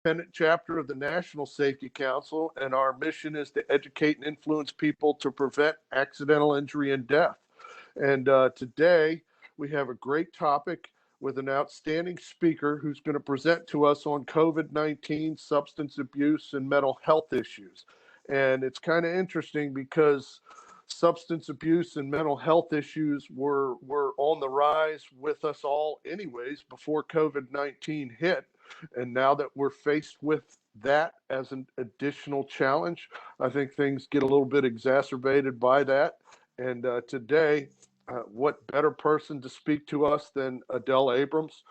independent chapter of the National Safety Council, and our mission is to educate and influence people to prevent accidental injury and death. And today we have a great topic with an outstanding speaker who's going to present to us on COVID-19, substance abuse, and mental health issues. And it's kind of interesting because substance abuse and mental health issues were on the rise with us all anyways before COVID-19 hit. And now that we're faced with that as an additional challenge, I think things get a little bit exacerbated by that. And today, what better person to speak to us than Adele Abrams?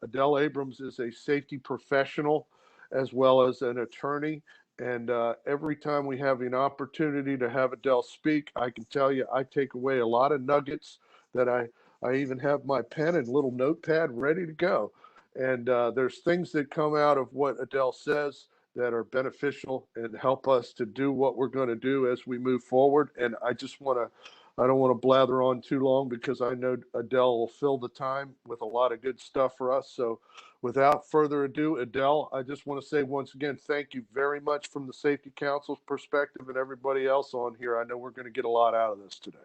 Adele Abrams is a safety professional as well as an attorney. And every time we have an opportunity to have Adele speak, I can tell you I take away a lot of nuggets that I even have my pen and little notepad ready to go. And there's things that come out of what Adele says that are beneficial and help us to do what we're going to do as we move forward. And I don't want to blather on too long because I know Adele will fill the time with a lot of good stuff for us. So without further ado, Adele, I just want to say once again, thank you very much from the Safety Council's perspective and everybody else on here. I know we're going to get a lot out of this today.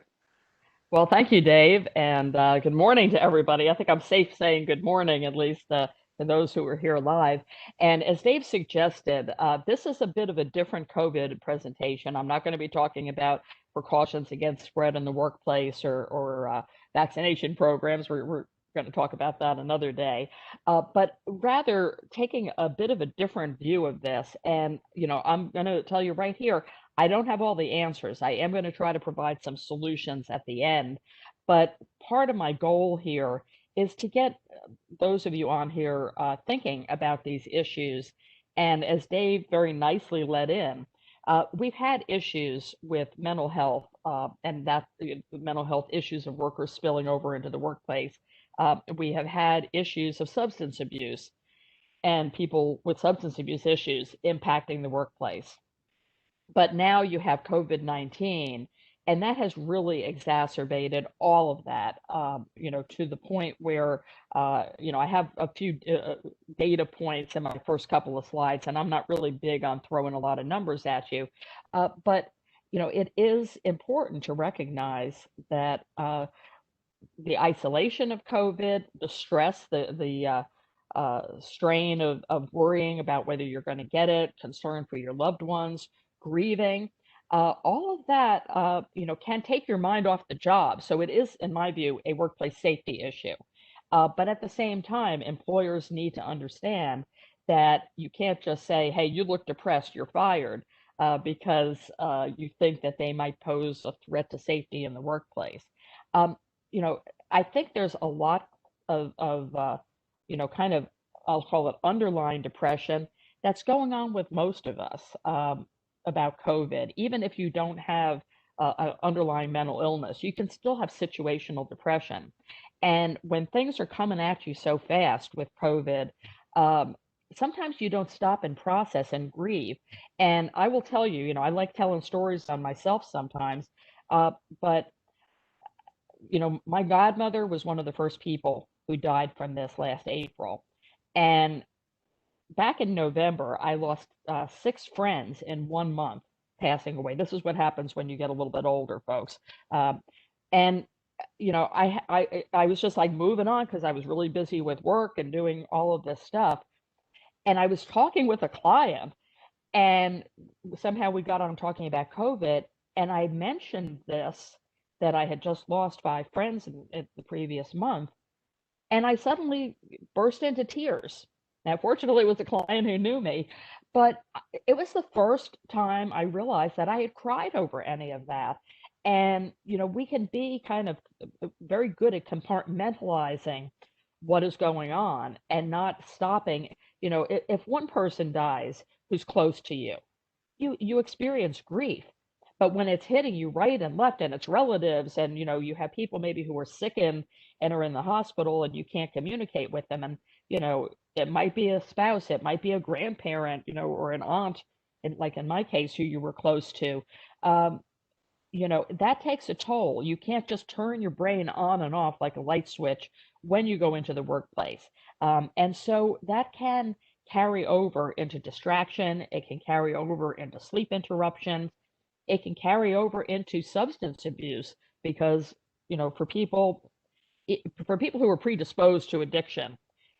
Well, thank you, Dave, and good morning to everybody. I think I'm safe saying good morning, at least to those who are here live. And as Dave suggested, this is a bit of a different COVID presentation. I'm not going to be talking about precautions against spread in the workplace or vaccination programs. We're going to talk about that another day, but rather taking a bit of a different view of this. And, I'm going to tell you right here, I don't have all the answers. I am going to try to provide some solutions at the end, but part of my goal here is to get those of you on here thinking about these issues. And as Dave very nicely led in, we've had issues with mental health and that mental health issues of workers spilling over into the workplace. We have had issues of substance abuse and people with substance abuse issues impacting the workplace. But now you have COVID-19, and that has really exacerbated all of that, to the point where, I have a few data points in my first couple of slides, and I'm not really big on throwing a lot of numbers at you. But, it is important to recognize that the isolation of COVID, the stress, the strain of worrying about whether you're going to get it, concern for your loved ones, grieving, all of that, can take your mind off the job. So it is, in my view, a workplace safety issue. But at the same time, employers need to understand that you can't just say, hey, you look depressed, you're fired, because you think that they might pose a threat to safety in the workplace. I think there's a lot of kind of, I'll call it underlying depression that's going on with most of us about COVID. Even if you don't have an underlying mental illness, you can still have situational depression. And when things are coming at you so fast with COVID, sometimes you don't stop and process and grieve. And I will tell you, I like telling stories on myself sometimes, but my godmother was one of the first people who died from this last April. And back in November, I lost 6 friends in 1 month passing away. This is what happens when you get a little bit older, folks. And I was just like moving on because I was really busy with work and doing all of this stuff. And I was talking with a client, and somehow we got on talking about COVID, and I mentioned this, that I had just lost 5 friends in the previous month, and I suddenly burst into tears. Now, fortunately, it was a client who knew me, but it was the first time I realized that I had cried over any of that. And, we can be kind of very good at compartmentalizing what is going on and not stopping. If one person dies who's close to you, you experience grief. But when it's hitting you right and left, and it's relatives, and you have people maybe who are sick and are in the hospital, and you can't communicate with them, and it might be a spouse, it might be a grandparent, or an aunt, and like in my case, who you were close to, that takes a toll. You can't just turn your brain on and off like a light switch when you go into the workplace, and so that can carry over into distraction. It can carry over into sleep interruptions. It can carry over into substance abuse because, for people who are predisposed to addiction,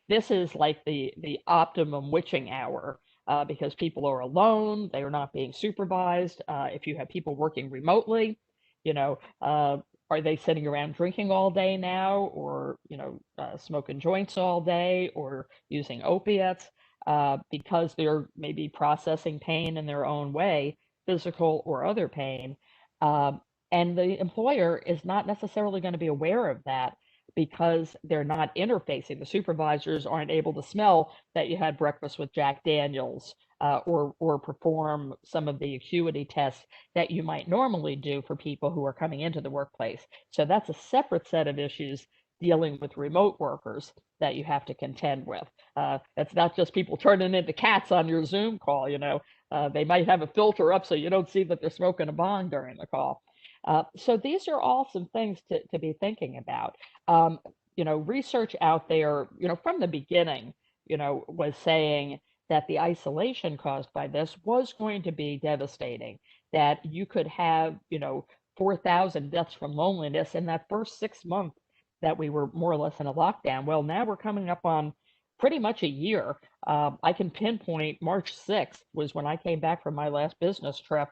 this is like the optimum witching hour because people are alone, they are not being supervised. If you have people working remotely, you know, uh, are they sitting around drinking all day now, or smoking joints all day, or using opiates because they're maybe processing pain in their own way, physical or other pain, um, and the employer is not necessarily going to be aware of that because they're not interfacing. The supervisors aren't able to smell that you had breakfast with Jack Daniels, or perform some of the acuity tests that you might normally do for people who are coming into the workplace. So that's a separate set of issues dealing with remote workers that you have to contend with. It's not just people turning into cats on your Zoom call. They might have a filter up so you don't see that they're smoking a bong during the call. So these are all some things to be thinking about. Um, Research out there, from the beginning, was saying that the isolation caused by this was going to be devastating, that you could have, 4,000 deaths from loneliness in that first 6 months that we were more or less in a lockdown. Well, now we're coming up on pretty much a year. I can pinpoint March 6th was when I came back from my last business trip,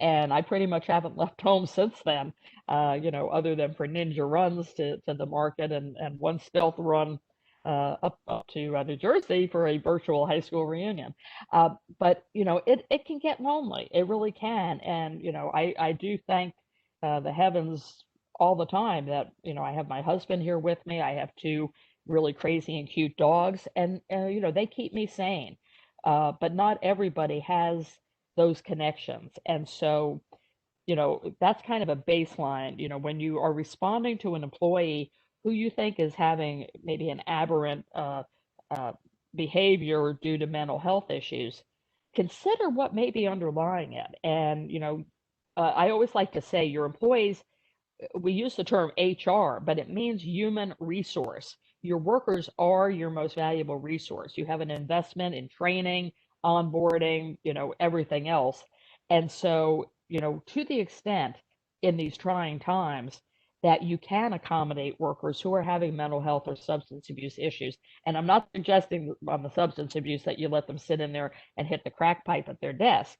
and I pretty much haven't left home since then, other than for ninja runs to the market, and one stealth run up to New Jersey for a virtual high school reunion. But it can get lonely. It really can. And I do thank the heavens all the time that I have my husband here with me. I have two really crazy and cute dogs, and they keep me sane. But not everybody has those connections. And so, that's kind of a baseline. When you are responding to an employee who you think is having maybe an aberrant uh, behavior due to mental health issues, consider what may be underlying it. And, I always like to say your employees, we use the term HR, but it means human resource. Your workers are your most valuable resource. You have an investment in training, onboarding, everything else. And so, to the extent in these trying times that you can accommodate workers who are having mental health or substance abuse issues. And I'm not suggesting on the substance abuse that you let them sit in there and hit the crack pipe at their desk,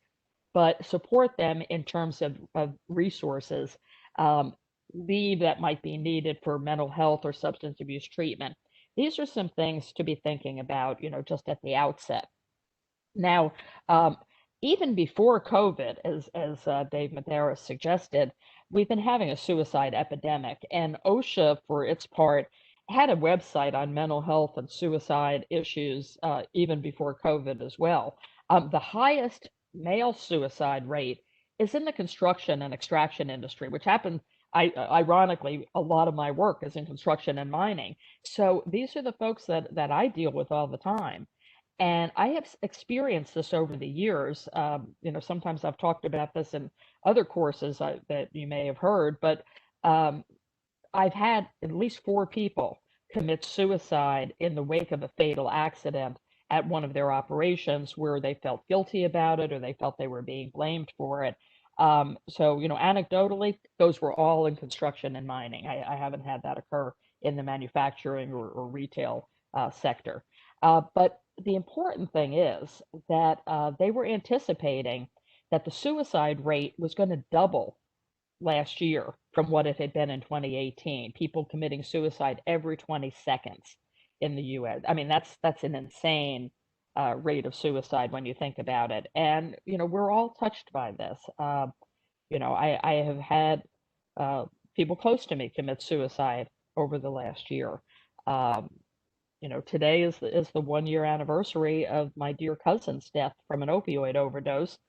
but support them in terms of resources, um, leave that might be needed for mental health or substance abuse treatment. These are some things to be thinking about, just at the outset. Now, um, even before COVID, as Dave Medeiros suggested, we've been having a suicide epidemic, and OSHA, for its part, had a website on mental health and suicide issues even before COVID as well. The highest male suicide rate is in the construction and extraction industry, which happens. Ironically, a lot of my work is in construction and mining. So these are the folks that I deal with all the time. And I have experienced this over the years. Sometimes I've talked about this in other courses that you may have heard, but um, I've had at least 4 people commit suicide in the wake of a fatal accident at one of their operations where they felt guilty about it or they felt they were being blamed for it. So, anecdotally, those were all in construction and mining. I haven't had that occur in the manufacturing or retail sector. But the important thing is that they were anticipating that the suicide rate was going to double last year from what it had been in 2018. People committing suicide every 20 seconds in the US. I mean, that's an insane rate of suicide when you think about it. And we're all touched by this. I have had uh, people close to me commit suicide over the last year. Um, Today is the 1 year anniversary of my dear cousin's death from an opioid overdose,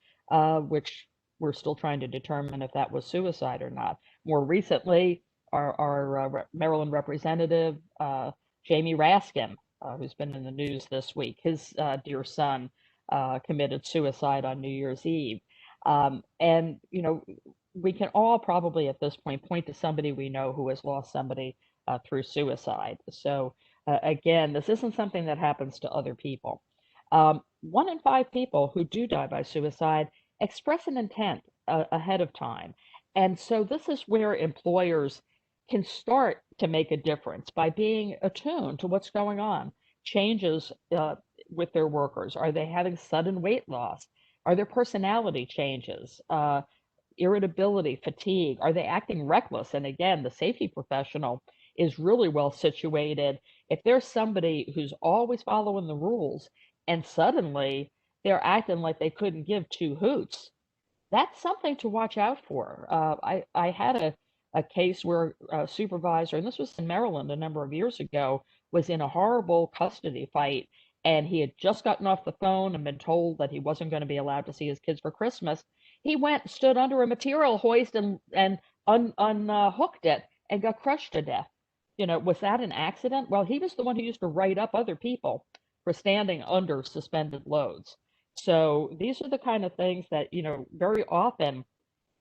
which we're still trying to determine if that was suicide or not. More recently, our Maryland representative, Jamie Raskin, who's been in the news this week, his dear son committed suicide on New Year's Eve. And, we can all probably at this point to somebody we know who has lost somebody through suicide. So, again, this isn't something that happens to other people. 1 in 5 people who do die by suicide express an intent ahead of time. And so this is where employers can start to make a difference by being attuned to what's going on, changes with their workers. Are they having sudden weight loss? Are there personality changes? Irritability, fatigue? Are they acting reckless? And again, the safety professional is really well situated. If there's somebody who's always following the rules and suddenly they're acting like they couldn't give two hoots, that's something to watch out for. I had a case where a supervisor, and this was in Maryland a number of years ago, was in a horrible custody fight, and he had just gotten off the phone and been told that he wasn't going to be allowed to see his kids for Christmas. He went, stood under a material hoist and unhooked it and got crushed to death. Was that an accident? Well, he was the one who used to write up other people for standing under suspended loads. So these are the kind of things that, very often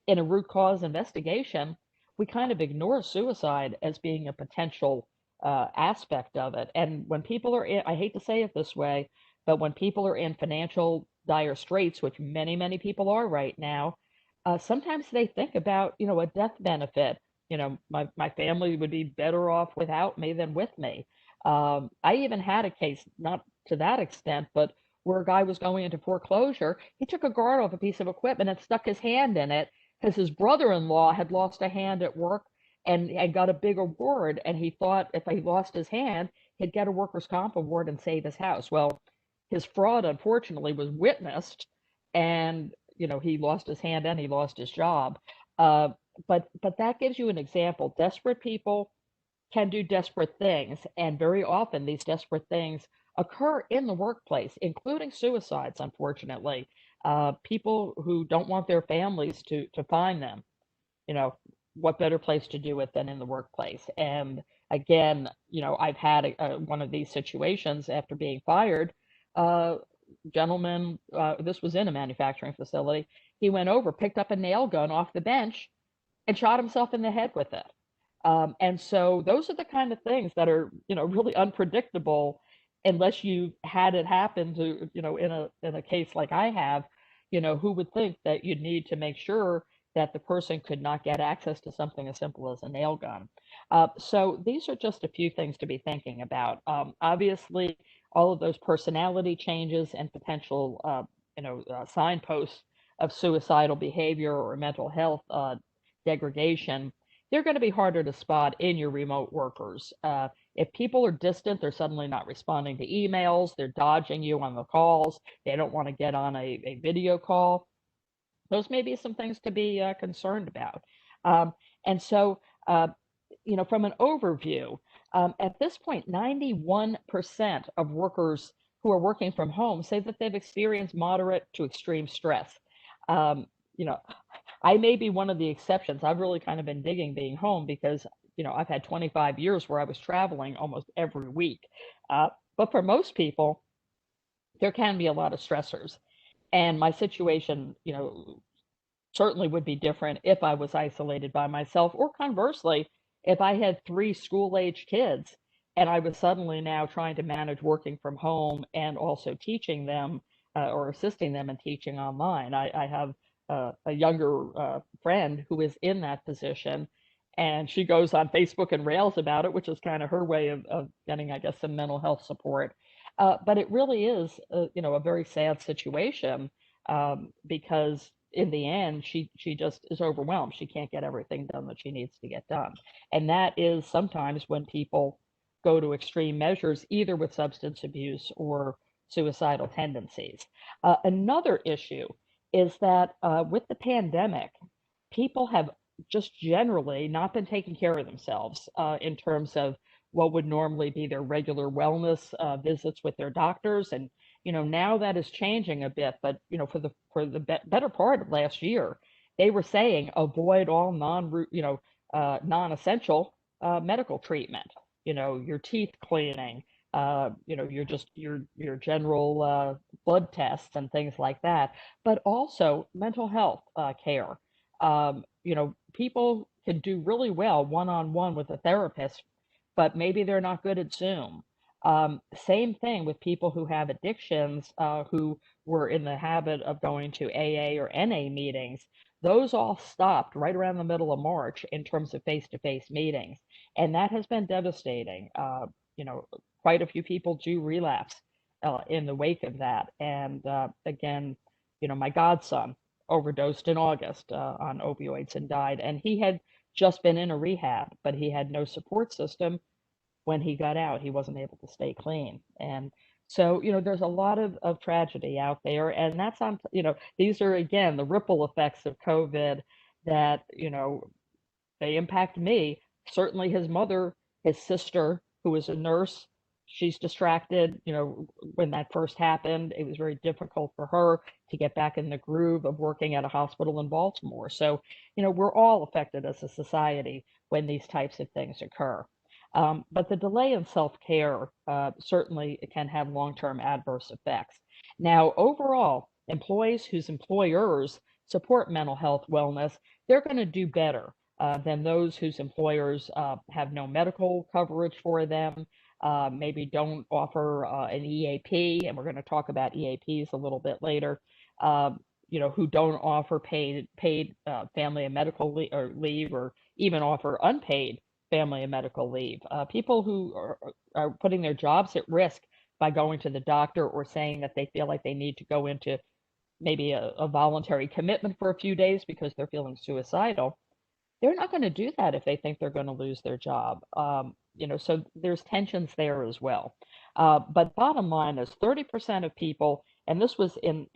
in a root cause investigation, we kind of ignore suicide as being a potential aspect of it. And when people are in, I hate to say it this way, but when people are in financial dire straits, which many, many people are right now, sometimes they think about, a death benefit. My family would be better off without me than with me. I even had a case, not to that extent, but where a guy was going into foreclosure. He took a guard off a piece of equipment and stuck his hand in it because his brother-in-law had lost a hand at work and had got a big award. And he thought if he lost his hand, he'd get a workers' comp award and save his house. Well, his fraud, unfortunately, was witnessed, and he lost his hand and he lost his job. But that gives you an example. Desperate people can do desperate things, and very often these desperate things occur in the workplace, including suicides, unfortunately. People who don't want their families to find them, what better place to do it than in the workplace? And again, I've had one of these situations after being fired. Gentleman, this was in a manufacturing facility. He went over, picked up a nail gun off the bench, and shot himself in the head with it. And so those are the kind of things that are, really unpredictable unless you had it happen to, in a case like I have, who would think that you'd need to make sure that the person could not get access to something as simple as a nail gun. So these are just a few things to be thinking about. Obviously, all of those personality changes and potential, signposts of suicidal behavior or mental health degradation, they're going to be harder to spot in your remote workers. If people are distant, they're suddenly not responding to emails, they're dodging you on the calls, they don't want to get on a video call. Those may be some things to be concerned about. And so, from an overview, at this point, 91% of workers who are working from home say that they've experienced moderate to extreme stress. You know, I may be one of the exceptions. I've really kind of been digging being home because, I've had 25 years where I was traveling almost every week. But for most people, there can be a lot of stressors. And my situation, certainly would be different if I was isolated by myself, or conversely, if I had 3 school-age kids and I was suddenly now trying to manage working from home and also teaching them or assisting them in teaching online. I have a younger friend who is in that position, and she goes on Facebook and rails about it, which is kind of her way of getting, I guess, some mental health support. But it really is, a very sad situation because in the end, she just is overwhelmed. She can't get everything done that she needs to get done. And that is sometimes when people go to extreme measures, either with substance abuse or suicidal tendencies. Another issue is that with the pandemic, people have just generally not been taking care of themselves in terms of what would normally be their regular wellness visits with their doctors. And now that is changing a bit, but better part of last year, they were saying avoid all non-essential medical treatment. Your teeth cleaning, your general blood tests and things like that, but also mental health care. People can do really well one-on-one with a therapist, but maybe they're not good at Zoom. Same thing with people who have addictions, who were in the habit of going to AA or NA meetings. Those all stopped right around the middle of March in terms of face-to-face meetings, and that has been devastating. You know, quite a few people do relapse in the wake of that. And again, you know, my godson overdosed in August on opioids and died, and he had just been in a rehab, but he had no support system when he got out. He wasn't able to stay clean. And so, you know, there's a lot of tragedy out there. And that's on, you know, these are, again, the ripple effects of COVID that, you know, they impact me. Certainly his mother, his sister, who was a nurse, she's distracted. You know, when that first happened, it was very difficult for her to get back in the groove of working at a hospital in Baltimore. So, you know, we're all affected as a society when these types of things occur. But the delay in self-care certainly can have long-term adverse effects. Now, overall, employees whose employers support mental health wellness, they're going to do better than those whose employers have no medical coverage for them, maybe don't offer an EAP, and we're going to talk about EAPs a little bit later. You know, who don't offer paid family and medical leave, or even offer unpaid family and medical leave. People who are putting their jobs at risk by going to the doctor or saying that they feel like they need to go into maybe a voluntary commitment for a few days because they're feeling suicidal, they're not going to do that if they think they're going to lose their job. You know, so there's tensions there as well. But bottom line is 30% of people, and this was in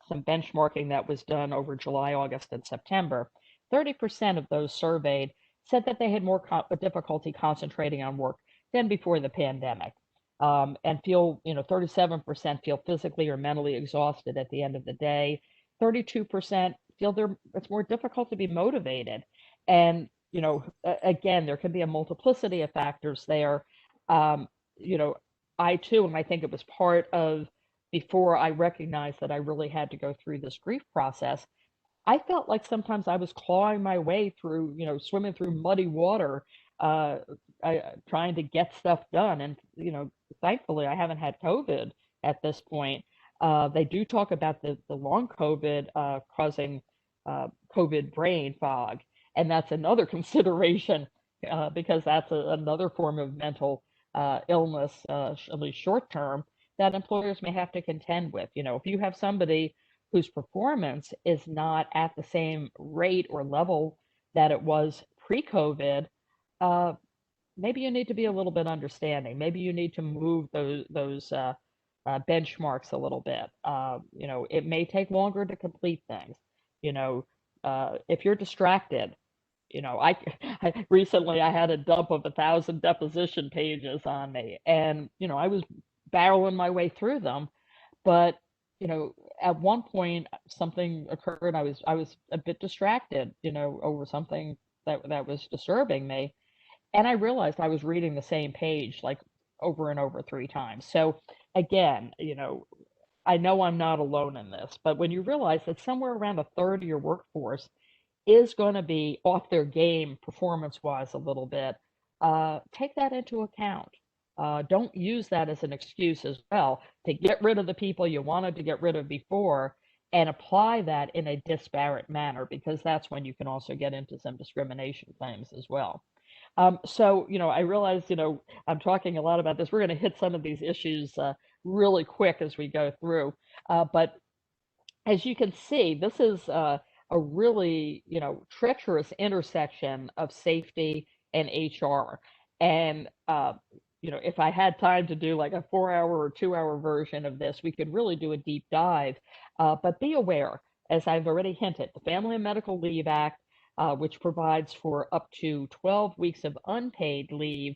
some benchmarking that was done over July, August, and September, 30% of those surveyed said that they had more difficulty concentrating on work than before the pandemic. And feel, you know, 37% feel physically or mentally exhausted at the end of the day. 32% feel it's more difficult to be motivated. And, you know, again, there can be a multiplicity of factors there. You know, I too, and I think it was part of before I recognized that I really had to go through this grief process, I felt like sometimes I was clawing my way through, you know, swimming through muddy water, uh, trying to get stuff done. And, you know, thankfully I haven't had COVID at this point. They do talk about the long COVID causing COVID brain fog. And that's another consideration because that's another form of mental illness, at least short term, that employers may have to contend with. You know, if you have somebody whose performance is not at the same rate or level that it was pre-COVID, uh, maybe you need to be a little bit understanding. Maybe you need to move those benchmarks a little bit. You know, it may take longer to complete things. You know, if you're distracted, you know, I recently I had a dump of 1,000 deposition pages on me, and you know, I was barreling my way through them, but you know, at one point something occurred. I was a bit distracted, you know, over something that was disturbing me, and I realized I was reading the same page like over and over 3 times. So again, you know I'm not alone in this, but when you realize that somewhere around a third of your workforce is going to be off their game performance wise a little bit, take that into account. Don't use that as an excuse as well to get rid of the people you wanted to get rid of before and apply that in a disparate manner, because that's when you can also get into some discrimination claims as well. So, you know, I realize, you know, I'm talking a lot about this. We're going to hit some of these issues really quick as we go through. But as you can see, this is a really, you know, treacherous intersection of safety and HR. And, you know, if I had time to do like a 4-hour or 2-hour version of this, we could really do a deep dive. But be aware, as I've already hinted, the Family and Medical Leave Act, which provides for up to 12 weeks of unpaid leave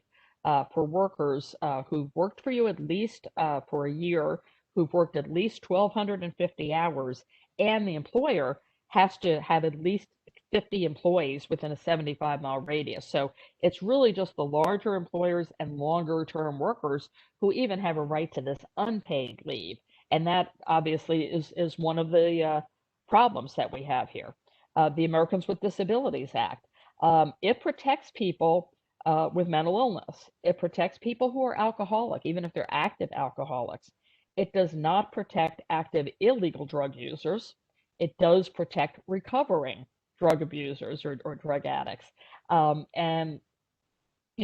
for workers who've worked for you at least for a year, who've worked at least 1,250 hours, and the employer has to have at least 50 employees within a 75-mile radius. So it's really just the larger employers and longer term workers who even have a right to this unpaid leave. And that obviously is one of the problems that we have here. The Americans with Disabilities Act. It protects people with mental illness. It protects people who are alcoholic, even if they're active alcoholics. It does not protect active illegal drug users. It does protect recovering drug abusers or drug addicts. And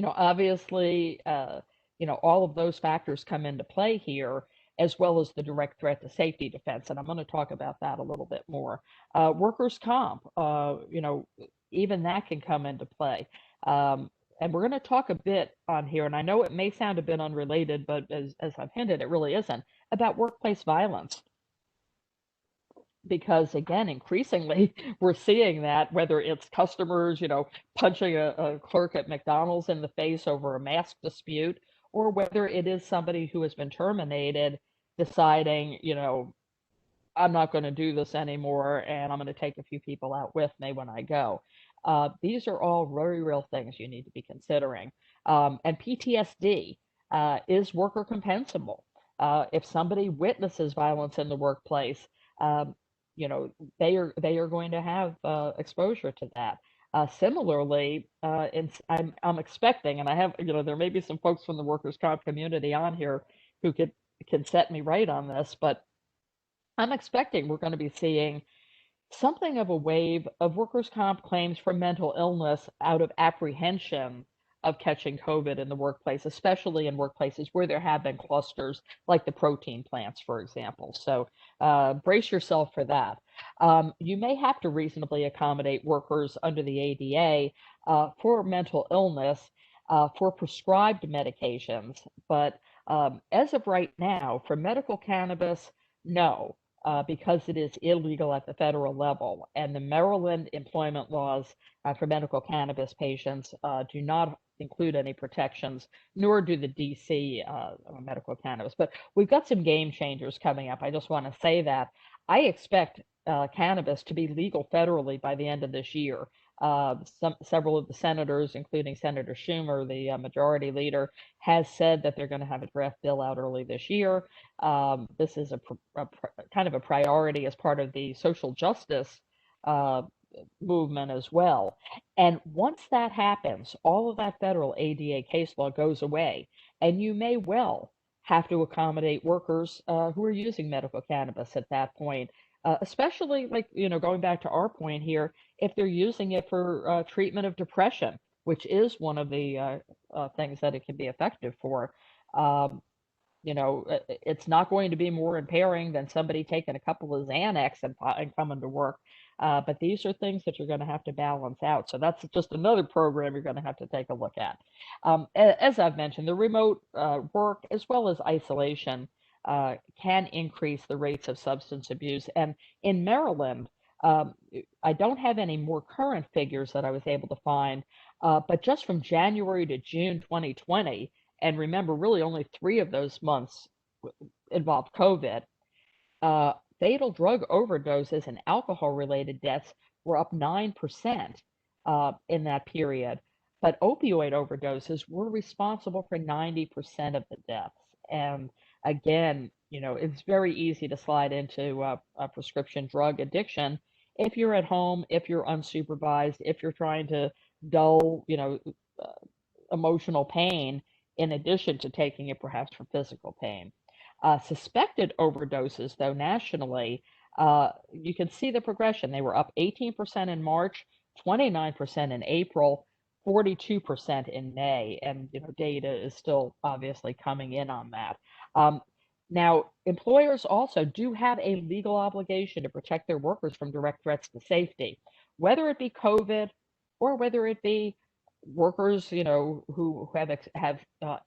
obviously, all of those factors come into play here, as well as the direct threat to safety defense. And I'm going to talk about that a little bit more. Workers' comp, even that can come into play. And we're going to talk a bit on here, and I know it may sound a bit unrelated, but as I've hinted, it really isn't, about workplace violence. Because again, increasingly, we're seeing that, whether it's customers, punching a clerk at McDonald's in the face over a mask dispute, or whether it is somebody who has been terminated deciding, I'm not going to do this anymore, and I'm going to take a few people out with me when I go. These are all very real things you need to be considering. And PTSD is worker compensable. If somebody witnesses violence in the workplace, they are going to have exposure to that. Similarly, I'm expecting, and I have, there may be some folks from the workers' comp community on here who can set me right on this, but I'm expecting we're going to be seeing something of a wave of workers' comp claims for mental illness out of apprehension of catching COVID in the workplace, especially in workplaces where there have been clusters, like the protein plants, for example. So brace yourself for that. You may have to reasonably accommodate workers under the ADA for mental illness for prescribed medications, but as of right now, for medical cannabis, no. Because it is illegal at the federal level. And the Maryland employment laws for medical cannabis patients do not include any protections, nor do the DC medical cannabis. But we've got some game changers coming up. I just want to say that. I expect cannabis to be legal federally by the end of this year. Several of the senators, including Senator Schumer, the majority leader, has said that they're going to have a draft bill out early this year. This is a kind of a priority as part of the social justice movement as well. And once that happens, all of that federal ADA case law goes away, and you may well have to accommodate workers who are using medical cannabis at that point. Especially like, going back to our point here, if they're using it for treatment of depression, which is one of the things that it can be effective for. It's not going to be more impairing than somebody taking a couple of Xanax and coming to work. But these are things that you're going to have to balance out. So that's just another program you're going to have to take a look at. As I've mentioned, the remote work as well as isolation can increase the rates of substance abuse. And in Maryland, I don't have any more current figures that I was able to find, but just from January to June 2020, and remember, really only 3 of those months involved COVID, fatal drug overdoses and alcohol-related deaths were up 9% in that period. But opioid overdoses were responsible for 90% of the deaths. And again, it's very easy to slide into a prescription drug addiction if you're at home, if you're unsupervised, if you're trying to dull, emotional pain in addition to taking it perhaps for physical pain. Suspected overdoses, though, nationally, you can see the progression. They were up 18% in March, 29% in April, 42% in May, and data is still obviously coming in on that. Now, employers also do have a legal obligation to protect their workers from direct threats to safety, whether it be COVID or whether it be workers, who have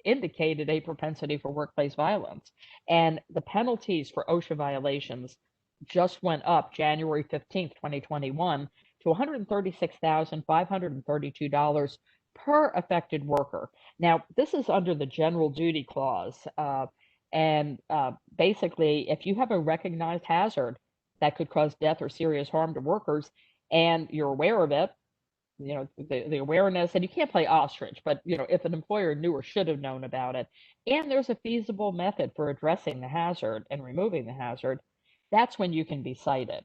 indicated a propensity for workplace violence. And the penalties for OSHA violations just went up January 15th, 2021 to $136,532 per affected worker. Now, this is under the general duty clause. And basically, if you have a recognized hazard that could cause death or serious harm to workers, and you're aware of it, the awareness, and you can't play ostrich, but if an employer knew or should have known about it, and there's a feasible method for addressing the hazard and removing the hazard, that's when you can be cited.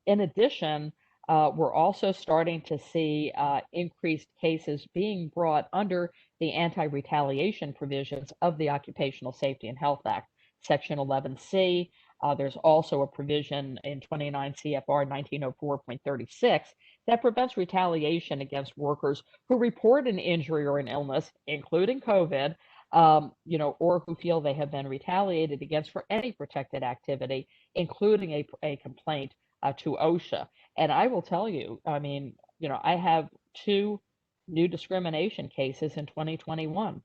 In addition, We're also starting to see increased cases being brought under the anti-retaliation provisions of the Occupational Safety and Health Act, Section 11C. There's also a provision in 29 CFR 1904.36 that prevents retaliation against workers who report an injury or an illness, including COVID, or who feel they have been retaliated against for any protected activity, including a complaint to OSHA. And I will tell you, I mean, I have 2 new discrimination cases in 2021.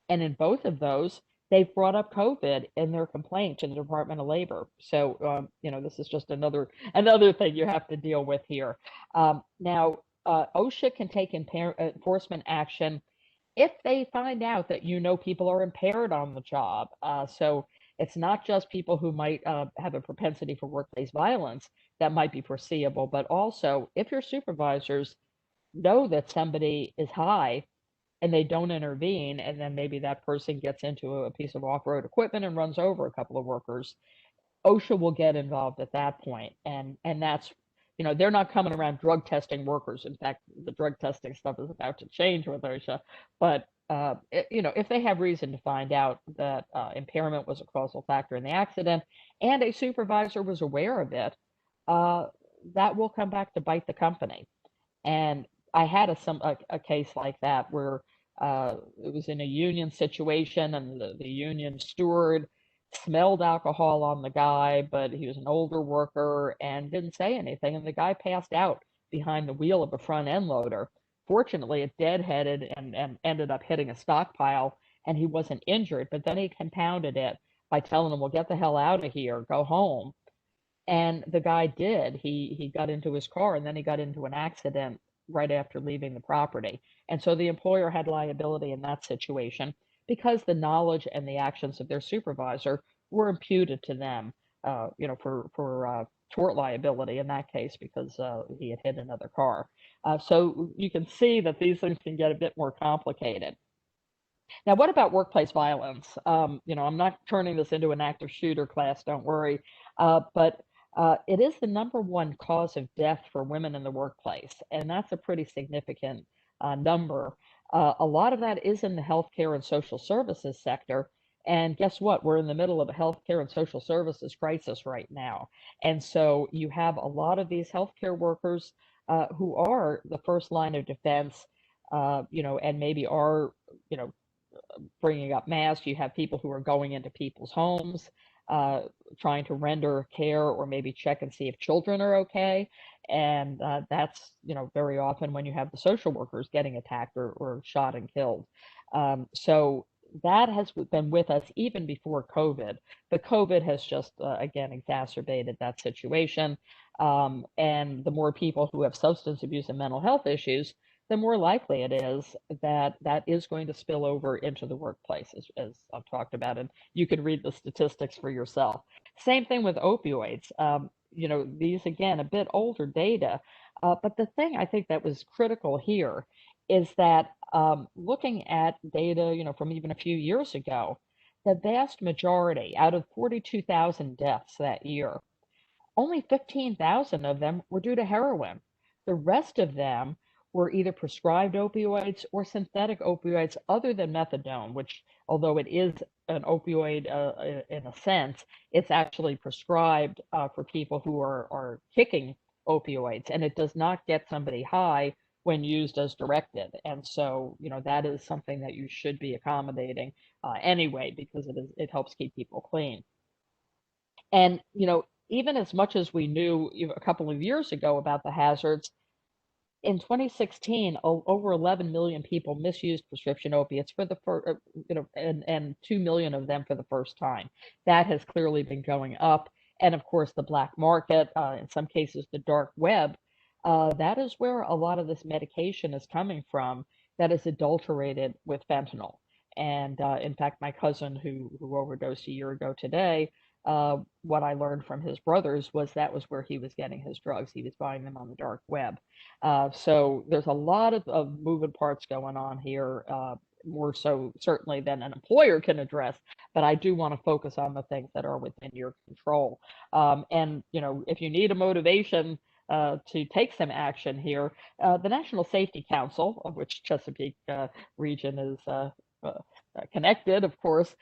And in both of those, they've brought up COVID in their complaint to the Department of Labor. So, this is just another thing you have to deal with here. Now, OSHA can take enforcement action if they find out that people are impaired on the job. So it's not just people who might have a propensity for workplace violence that might be foreseeable, but also if your supervisors know that somebody is high and they don't intervene, and then maybe that person gets into a piece of off-road equipment and runs over a couple of workers, OSHA will get involved at that point. And that's, they're not coming around drug testing workers. In fact, the drug testing stuff is about to change with OSHA. But, if they have reason to find out that impairment was a causal factor in the accident and a supervisor was aware of it, that will come back to bite the company. And I had a case like that where it was in a union situation, and the union steward smelled alcohol on the guy, but he was an older worker and didn't say anything. And the guy passed out behind the wheel of a front end loader. Fortunately, it deadheaded and ended up hitting a stockpile, and he wasn't injured. But then he compounded it by telling him, well, get the hell out of here, go home. And the guy did. He got into his car, and then he got into an accident right after leaving the property. And so the employer had liability in that situation because the knowledge and the actions of their supervisor were imputed to them, for tort liability in that case because he had hit another car. So you can see that these things can get a bit more complicated. Now, what about workplace violence? I'm not turning this into an active shooter class, don't worry, but it is the #1 cause of death for women in the workplace, and that's a pretty significant number. A lot of that is in the healthcare and social services sector. And guess what? We're in the middle of a healthcare and social services crisis right now. And so you have a lot of these healthcare workers who are the first line of defense, and maybe are, bringing up masks. You have people who are going into people's homes, trying to render care or maybe check and see if children are okay. And that's, very often when you have the social workers getting attacked or shot and killed. So that has been with us even before COVID, but COVID has just, again, exacerbated that situation. And the more people who have substance abuse and mental health issues, the more likely it is that that is going to spill over into the workplace, as I've talked about. And you can read the statistics for yourself. Same thing with opioids. These, again, a bit older data. But the thing I think that was critical here is that looking at data, from even a few years ago, the vast majority, out of 42,000 deaths that year, only 15,000 of them were due to heroin. The rest of them were either prescribed opioids or synthetic opioids other than methadone, which, although it is an opioid in a sense, it's actually prescribed for people who are kicking opioids, and it does not get somebody high when used as directed. And so, that is something that you should be accommodating anyway, because it helps keep people clean. And, even as much as we knew a couple of years ago about the hazards, in 2016, over 11 million people misused prescription opiates for the first, and 2 million of them for the first time. That has clearly been going up. And of course, the black market, in some cases, the dark web, that is where a lot of this medication is coming from that is adulterated with fentanyl. And in fact, my cousin who overdosed a year ago today, what I learned from his brothers was that was where he was getting his drugs. He was buying them on the dark web. So there's a lot of moving parts going on here, more so certainly than an employer can address. But I do want to focus on the things that are within your control. And if you need a motivation, to take some action here. The National Safety Council, of which Chesapeake region is connected, of course,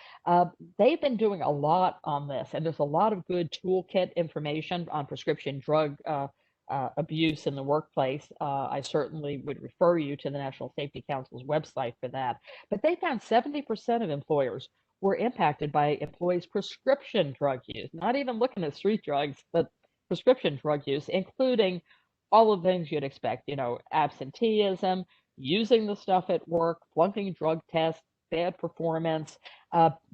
they've been doing a lot on this, and there's a lot of good toolkit information on prescription drug abuse in the workplace. I certainly would refer you to the National Safety Council's website for that. But they found 70% of employers were impacted by employees' prescription drug use, not even looking at street drugs, but prescription drug use, including all of the things you'd expect, you know, absenteeism, using the stuff at work, flunking drug tests, bad performance,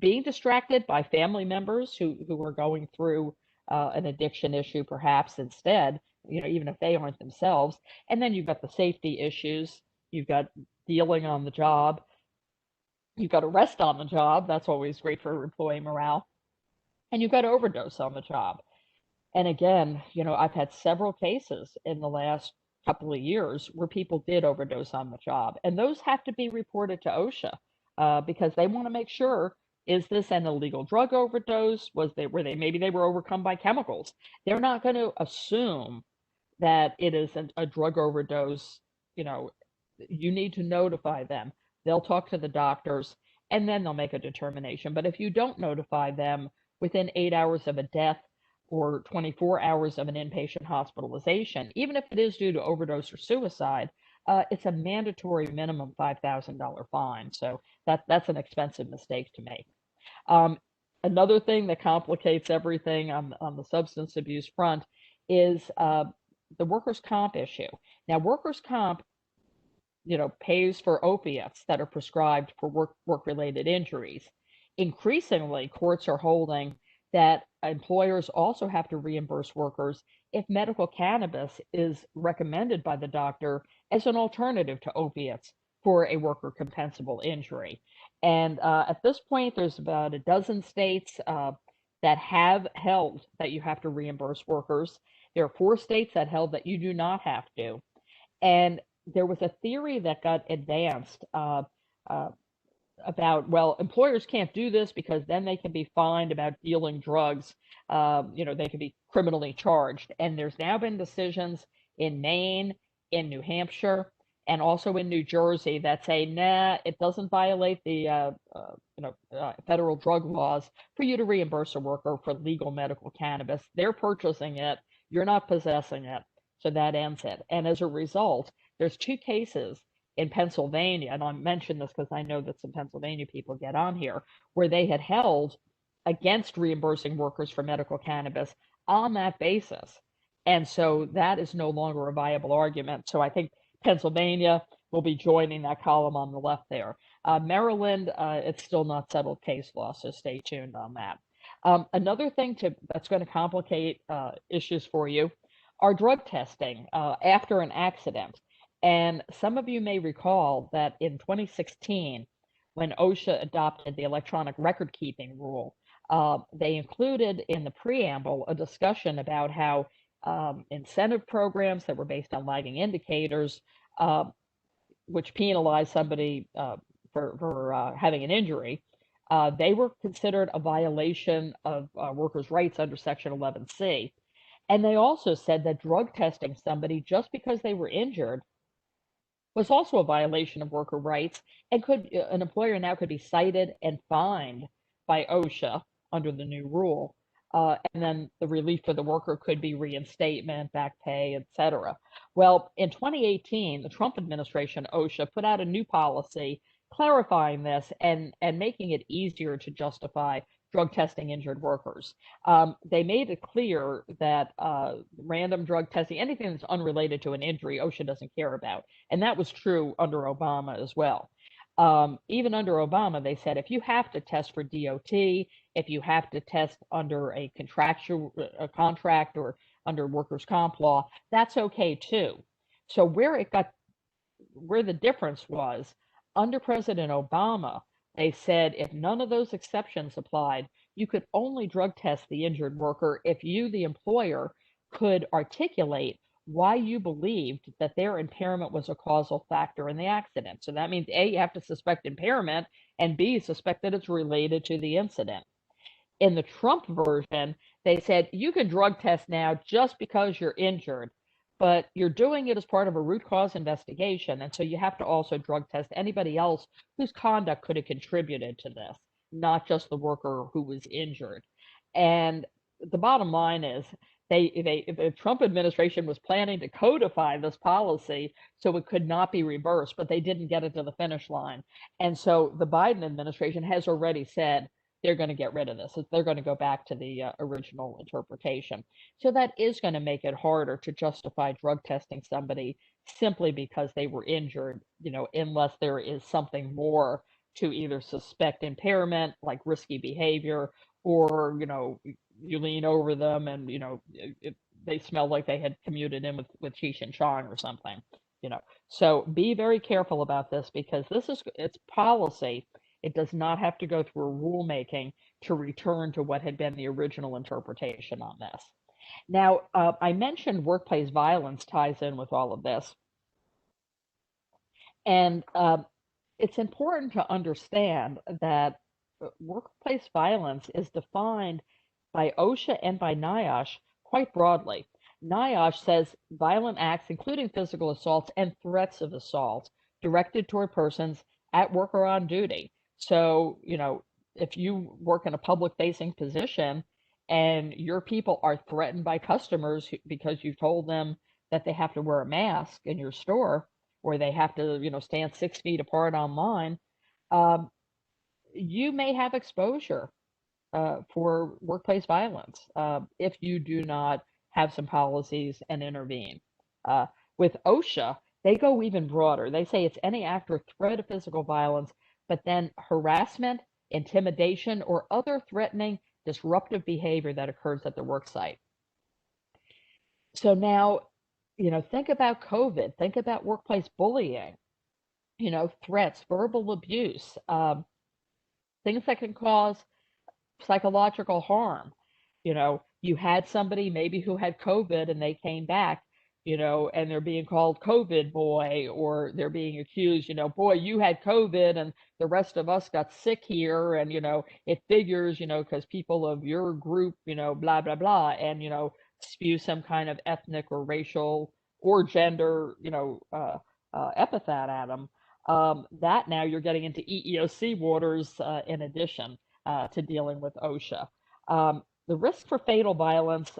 being distracted by family members who are going through an addiction issue perhaps instead, you know, even if they aren't themselves. And then you've got the safety issues, you've got dealing on the job, you've got arrest on the job. That's always great for employee morale. And you've got overdose on the job. And again, you know, I've had several cases in the last couple of years where people did overdose on the job, and those have to be reported to OSHA because they want to make sure, is this an illegal drug overdose? Maybe they were overcome by chemicals? They're not going to assume that it is a drug overdose. You know, you need to notify them. They'll talk to the doctors, and then they'll make a determination. But if you don't notify them within 8 hours of a death or 24 hours of an inpatient hospitalization, even if it is due to overdose or suicide, it's a mandatory minimum $5,000 fine. So that's an expensive mistake to make. Another thing that complicates everything on the substance abuse front is the workers' comp issue. Now, workers' comp, you know, pays for opiates that are prescribed for work-related injuries. Increasingly, courts are holding that employers also have to reimburse workers if medical cannabis is recommended by the doctor as an alternative to opiates for a worker compensable injury. And at this point, there's about a dozen states that have held that you have to reimburse workers. There are 4 states that held that you do not have to. And there was a theory that got advanced about, well, employers can't do this because then they can be fined about dealing drugs. You know, they can be criminally charged. And there's now been decisions in Maine, in New Hampshire, and also in New Jersey that say, nah, it doesn't violate the federal drug laws for you to reimburse a worker for legal medical cannabis. They're purchasing it, you're not possessing it, so that ends it. And as a result, there's 2 cases in Pennsylvania, and I mention this because I know that some Pennsylvania people get on here, where they had held against reimbursing workers for medical cannabis on that basis. And so that is no longer a viable argument. So I think Pennsylvania will be joining that column on the left there. Maryland, it's still not settled case law, so stay tuned on that. Another thing that's going to complicate issues for you are drug testing after an accident. And some of you may recall that in 2016, when OSHA adopted the electronic record keeping rule, they included in the preamble a discussion about how incentive programs that were based on lagging indicators, which penalize somebody for having an injury, they were considered a violation of workers' rights under Section 11C. And they also said that drug testing somebody just because they were injured was also a violation of worker rights, and an employer now could be cited and fined by OSHA under the new rule. And then the relief for the worker could be reinstatement, back pay, etc. Well, in 2018, the Trump administration, OSHA, put out a new policy clarifying this and making it easier to justify drug testing injured workers. They made it clear that random drug testing, anything that's unrelated to an injury, OSHA doesn't care about. And that was true under Obama as well. Even under Obama, they said if you have to test for DOT, if you have to test under a contract or under workers' comp law, that's okay too. So where the difference was, under President Obama, they said if none of those exceptions applied, you could only drug test the injured worker if you, the employer, could articulate why you believed that their impairment was a causal factor in the accident. So that means A, you have to suspect impairment, and B, suspect that it's related to the incident. In the Trump version, they said you can drug test now just because you're injured, but you're doing it as part of a root cause investigation. And so you have to also drug test anybody else whose conduct could have contributed to this, not just the worker who was injured. And the bottom line is the Trump administration was planning to codify this policy so it could not be reversed, but they didn't get it to the finish line. And so the Biden administration has already said they're going to get rid of this. They're going to go back to the original interpretation. So that is going to make it harder to justify drug testing somebody simply because they were injured, unless there is something more to either suspect impairment, like risky behavior, or, you lean over them and, they smell like they had commuted in with Cheech and Chong or something, So be very careful about this, because it's policy. It does not have to go through a rulemaking to return to what had been the original interpretation on this. Now, I mentioned workplace violence ties in with all of this. And it's important to understand that workplace violence is defined by OSHA and by NIOSH quite broadly. NIOSH says violent acts, including physical assaults and threats of assault, directed toward persons at work or on duty. So, if you work in a public-facing position and your people are threatened by customers because you told them that they have to wear a mask in your store, or they have to, stand 6 feet apart online, um, you may have exposure for workplace violence if you do not have some policies and intervene. With OSHA, they go even broader. They say it's any act or threat of physical violence, but then harassment, intimidation, or other threatening, disruptive behavior that occurs at the work site. So now, think about COVID, think about workplace bullying, threats, verbal abuse, things that can cause psychological harm. You had somebody maybe who had COVID and they came back, and they're being called COVID boy, or they're being accused, boy, you had COVID and the rest of us got sick here. And, it figures, because people of your group, blah, blah, blah, and, spew some kind of ethnic or racial or gender, epithet at them. That now you're getting into EEOC waters in addition to dealing with OSHA. The risk for fatal violence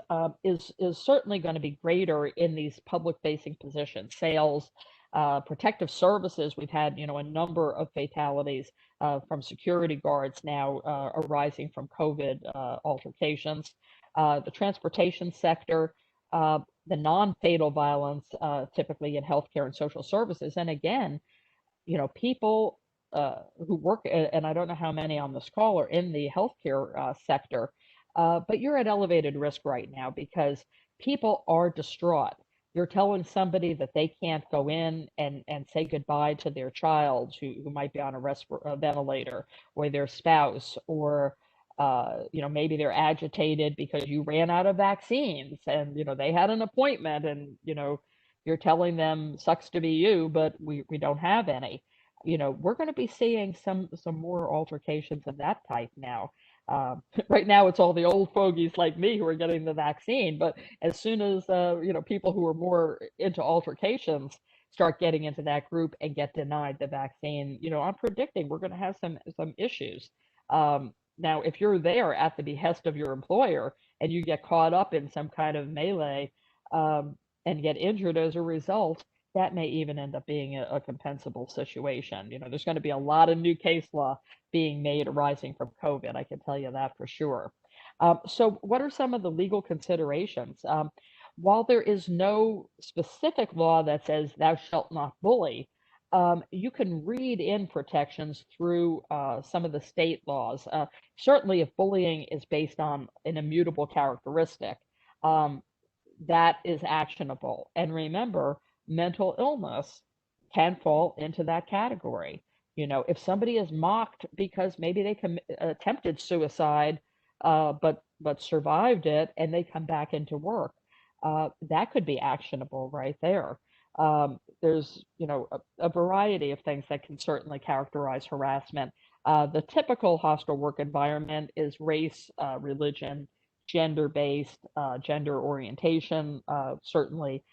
is certainly going to be greater in these public-facing positions, sales, protective services. We've had, a number of fatalities from security guards now arising from COVID altercations. The transportation sector, the non-fatal violence, typically in healthcare and social services. And again, people who work, and I don't know how many on this call are in the healthcare sector, but you're at elevated risk right now because people are distraught. You're telling somebody that they can't go in and say goodbye to their child who might be on a ventilator, or their spouse, or maybe they're agitated because you ran out of vaccines and they had an appointment, and you're telling them sucks to be you, but we don't have any. We're going to be seeing some more altercations of that type now. Right now, it's all the old fogies like me who are getting the vaccine. But as soon as people who are more into altercations start getting into that group and get denied the vaccine, I'm predicting we're going to have some issues. Now, if you're there at the behest of your employer and you get caught up in some kind of melee and get injured as a result, that may even end up being a compensable situation. There's going to be a lot of new case law being made arising from COVID. I can tell you that for sure. So what are some of the legal considerations? While there is no specific law that says thou shalt not bully, you can read in protections through some of the state laws. Certainly, if bullying is based on an immutable characteristic, that is actionable. And remember, mental illness can fall into that category. If somebody is mocked because maybe they attempted suicide, but survived it, and they come back into work, that could be actionable right there. There's a variety of things that can certainly characterize harassment. The typical hostile work environment is race, religion, gender-based, gender orientation, certainly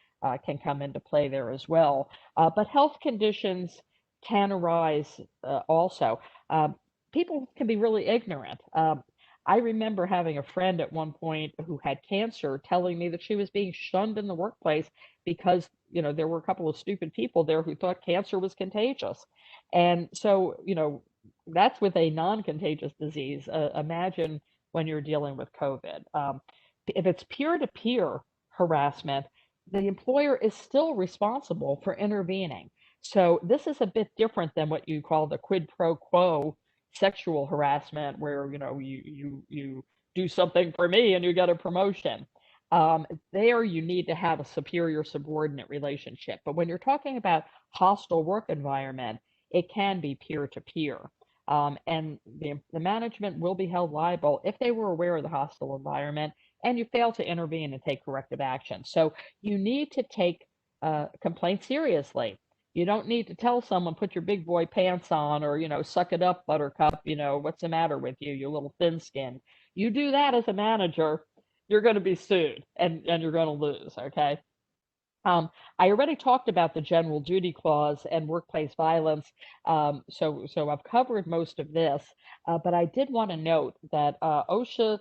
can come into play there as well. But health conditions can arise also. People can be really ignorant. I remember having a friend at one point who had cancer telling me that she was being shunned in the workplace because, there were a couple of stupid people there who thought cancer was contagious. And so, that's with a non-contagious disease. Imagine when you're dealing with COVID. If it's peer-to-peer harassment, the employer is still responsible for intervening. So this is a bit different than what you call the quid pro quo sexual harassment, where you do something for me and you get a promotion. There you need to have a superior subordinate relationship. But when you're talking about hostile work environment, it can be peer to peer. And the management will be held liable if they were aware of the hostile environment and you fail to intervene and take corrective action. So you need to take complaints seriously. You don't need to tell someone, put your big boy pants on, or, suck it up, buttercup, what's the matter with you, you little thin skin. You do that as a manager, you're going to be sued and you're going to lose, okay? I already talked about the general duty clause and workplace violence, so I've covered most of this, but I did want to note that OSHA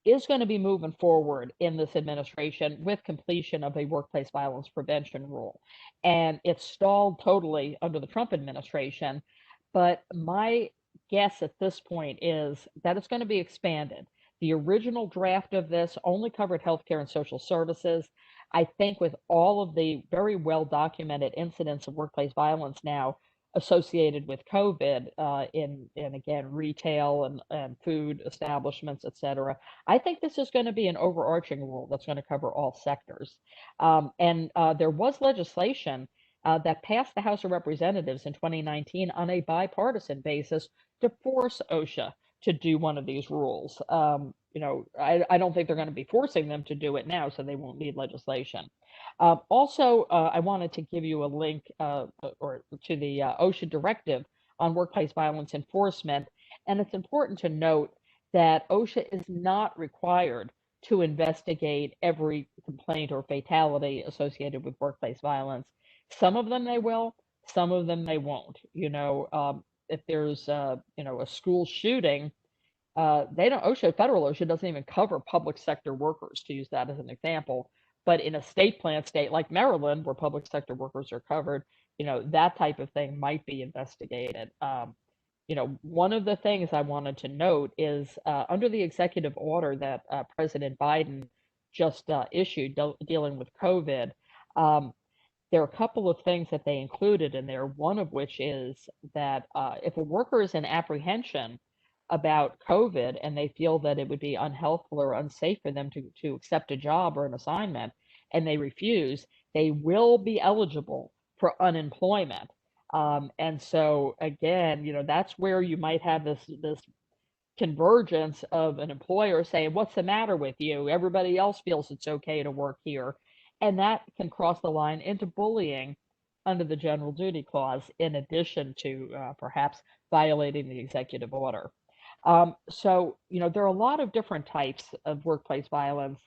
is going to be moving forward in this administration with completion of a workplace violence prevention rule. And it's stalled totally under the Trump administration. But my guess at this point is that it's going to be expanded. The original draft of this only covered healthcare and social services. I think with all of the very well documented incidents of workplace violence now associated with COVID in again, retail and food establishments, et cetera, I think this is going to be an overarching rule that's going to cover all sectors. And there was legislation that passed the House of Representatives in 2019 on a bipartisan basis to force OSHA to do one of these rules. I don't think they're going to be forcing them to do it now, so they won't need legislation. Also, I wanted to give you a link or to the OSHA Directive on workplace violence enforcement, and it's important to note that OSHA is not required to investigate every complaint or fatality associated with workplace violence. Some of them they will, some of them they won't. If there's a school shooting, they don't. Federal OSHA doesn't even cover public sector workers, to use that as an example. But in a state like Maryland, where public sector workers are covered, that type of thing might be investigated. One of the things I wanted to note is under the executive order that President Biden just issued dealing with COVID, there are a couple of things that they included in there, one of which is that if a worker is in apprehension about COVID and they feel that it would be unhealthful or unsafe for them to accept a job or an assignment and they refuse, they will be eligible for unemployment. And so again, that's where you might have this convergence of an employer saying, what's the matter with you? Everybody else feels it's okay to work here. And that can cross the line into bullying under the general duty clause, in addition to perhaps violating the executive order. So, there are a lot of different types of workplace violence.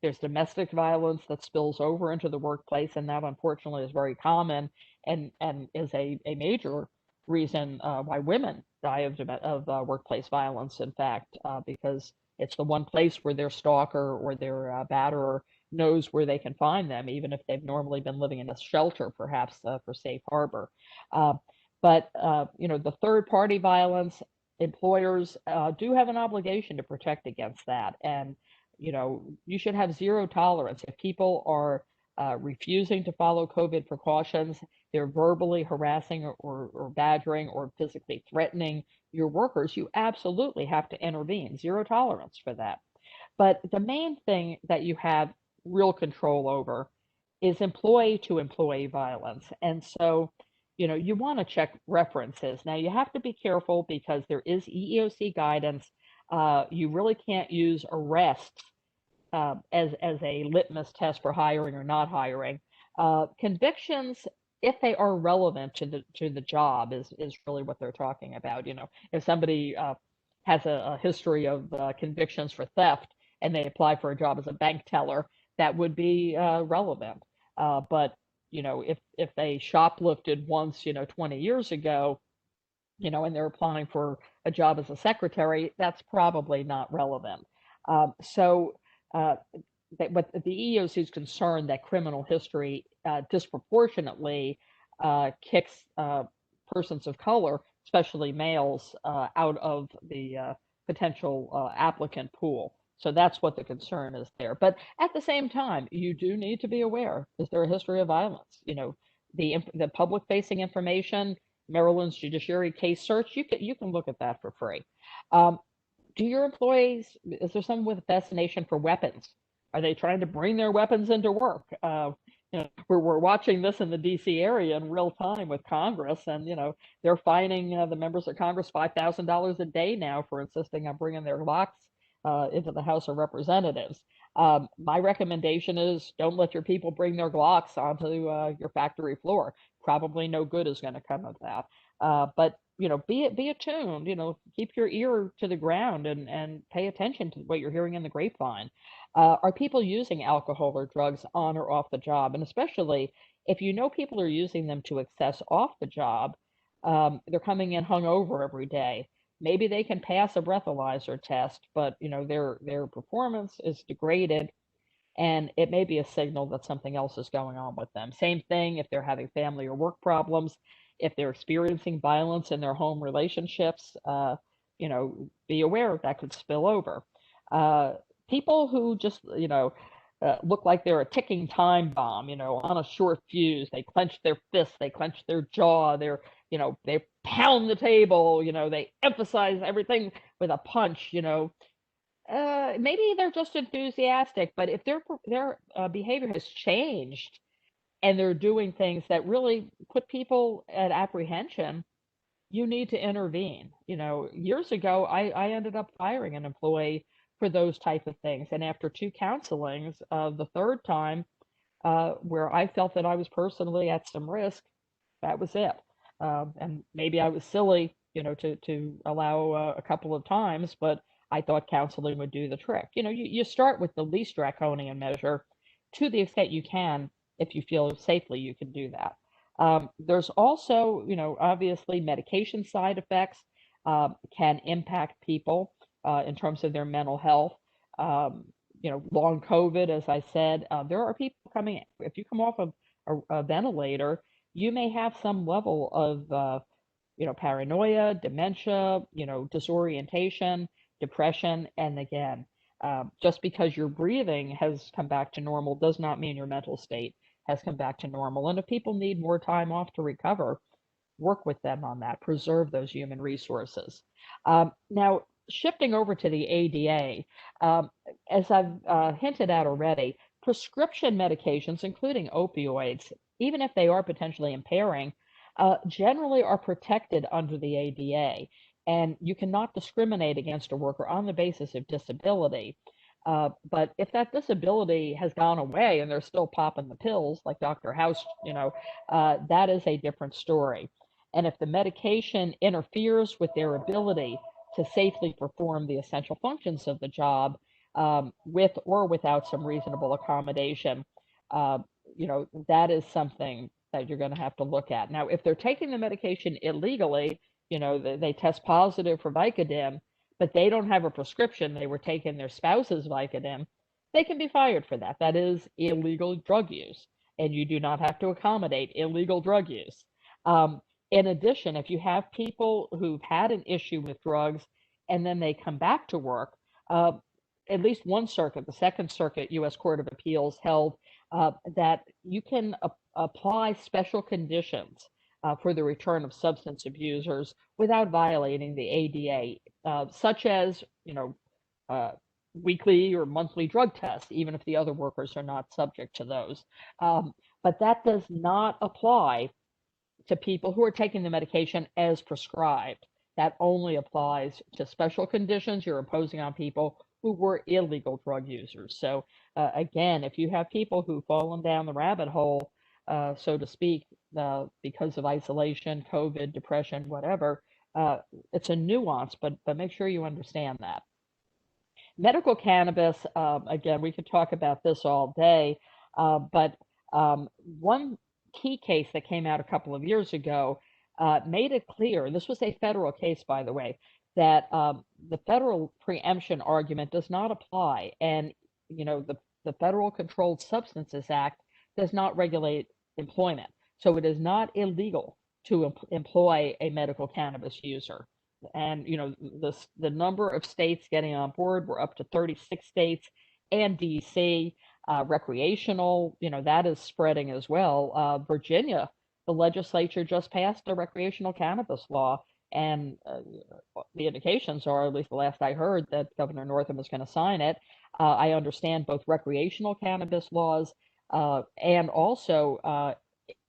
There's domestic violence that spills over into the workplace, and that unfortunately is very common and is a major reason why women die of workplace violence, in fact, because it's the one place where their stalker or their batterer knows where they can find them, even if they've normally been living in a shelter, perhaps for safe harbor. But the third party violence, employers do have an obligation to protect against that. And, you should have zero tolerance. If people are refusing to follow COVID precautions, they're verbally harassing or badgering or physically threatening your workers, you absolutely have to intervene. Zero tolerance for that. But the main thing that you have real control over is employee to employee violence. And so, you want to check references. Now, you have to be careful because there is EEOC guidance. You really can't use arrests as a litmus test for hiring or not hiring. Convictions, if they are relevant to the job, is really what they're talking about. If somebody has a history of convictions for theft and they apply for a job as a bank teller, that would be relevant. But if they shoplifted once, 20 years ago, and they're applying for a job as a secretary, that's probably not relevant. So but the EEOC is concerned that criminal history disproportionately kicks persons of color, especially males, out of the potential applicant pool. So that's what the concern is there. But at the same time, you do need to be aware: is there a history of violence? The public-facing information, Maryland's judiciary case search, you can look at that for free. Do your employees, is there someone with a fascination for weapons? Are they trying to bring their weapons into work? We're watching this in the DC area in real time with Congress, and they're fining the members of Congress $5,000 a day now for insisting on bringing their locks into the House of Representatives. My recommendation is don't let your people bring their Glocks onto your factory floor. Probably no good is going to come of that. But be attuned. Keep your ear to the ground and pay attention to what you're hearing in the grapevine. Are people using alcohol or drugs on or off the job? And especially if people are using them to access off the job, they're coming in hungover every day. Maybe they can pass a breathalyzer test, but their performance is degraded, and it may be a signal that something else is going on with them. Same thing if they're having family or work problems, if they're experiencing violence in their home relationships, be aware that could spill over. People who just, look like they're a ticking time bomb, on a short fuse. They clench their fists, they clench their jaw, they pound the table, they emphasize everything with a punch, maybe they're just enthusiastic, but if their behavior has changed and they're doing things that really put people at apprehension, you need to intervene. Years ago, I ended up firing an employee for those type of things. And after 2 counselings, the third time, where I felt that I was personally at some risk, that was it. And maybe I was silly, to allow a couple of times, but I thought counseling would do the trick. You start with the least draconian measure to the extent you can. If you feel safely, you can do that. There's also, obviously medication side effects can impact people in terms of their mental health. Long COVID, as I said, there are people coming, if you come off of a ventilator, you may have some level of, paranoia, dementia, disorientation, depression. And again, just because your breathing has come back to normal does not mean your mental state has come back to normal. And if people need more time off to recover, work with them on that, preserve those human resources. Now, shifting over to the ADA, as I've hinted at already, prescription medications, including opioids, even if they are potentially impairing, generally are protected under the ADA. And you cannot discriminate against a worker on the basis of disability. But if that disability has gone away and they're still popping the pills, like Dr. House, that is a different story. And if the medication interferes with their ability to safely perform the essential functions of the job, with or without some reasonable accommodation, that is something that you're going to have to look at. Now, if they're taking the medication illegally, they test positive for Vicodin, but they don't have a prescription, they were taking their spouse's Vicodin, they can be fired for that. That is illegal drug use, and you do not have to accommodate illegal drug use. In addition, if you have people who've had an issue with drugs and then they come back to work, at least one circuit, the Second Circuit U.S. Court of Appeals, held that you can apply special conditions for the return of substance abusers without violating the ADA, such as, weekly or monthly drug tests, even if the other workers are not subject to those. But that does not apply to people who are taking the medication as prescribed. That only applies to special conditions you're imposing on people who were illegal drug users. So again, if you have people who've fallen down the rabbit hole, so to speak, because of isolation, COVID, depression, whatever, it's a nuance, but make sure you understand that. Medical cannabis, again, we could talk about this all day, but One key case that came out a couple of years ago made it clear, this was a federal case, by the way, that the federal preemption argument does not apply. And, the Federal Controlled Substances Act does not regulate employment. So it is not illegal to employ a medical cannabis user. And, the number of states getting on board, we're up to 36 states and DC. Recreational, that is spreading as well. Virginia, the legislature just passed a recreational cannabis law, and the indications are, at least the last I heard, that Governor Northam is going to sign it. I understand both recreational cannabis laws and also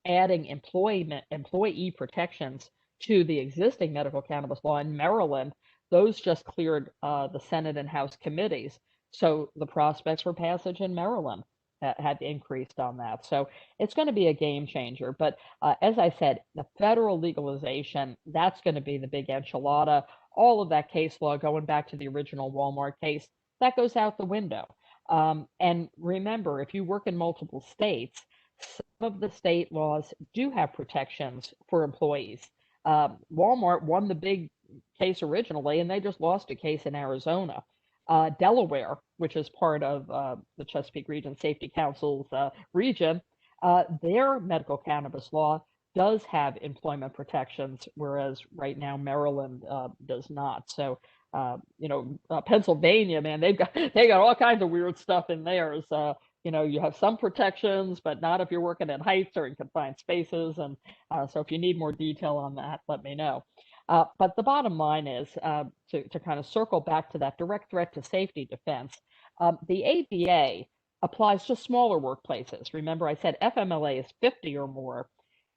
adding employee protections to the existing medical cannabis law in Maryland. Those just cleared the Senate and House committees. So the prospects for passage in Maryland had increased on that. So it's going to be a game changer. But as I said, the federal legalization, that's going to be the big enchilada. All of that case law, going back to the original Walmart case, that goes out the window. And remember, if you work in multiple states, some of the state laws do have protections for employees. Walmart won the big case originally, and they just lost a case in Arizona. Delaware, which is part of the Chesapeake Region Safety Council's region, their medical cannabis law does have employment protections, whereas right now Maryland does not. So, Pennsylvania, man, they got all kinds of weird stuff in theirs. You have some protections, but not if you're working in heights or in confined spaces. And so if you need more detail on that, let me know. But the bottom line is, to kind of circle back to that direct threat to safety defense, the ADA applies to smaller workplaces. Remember, I said FMLA is 50 or more.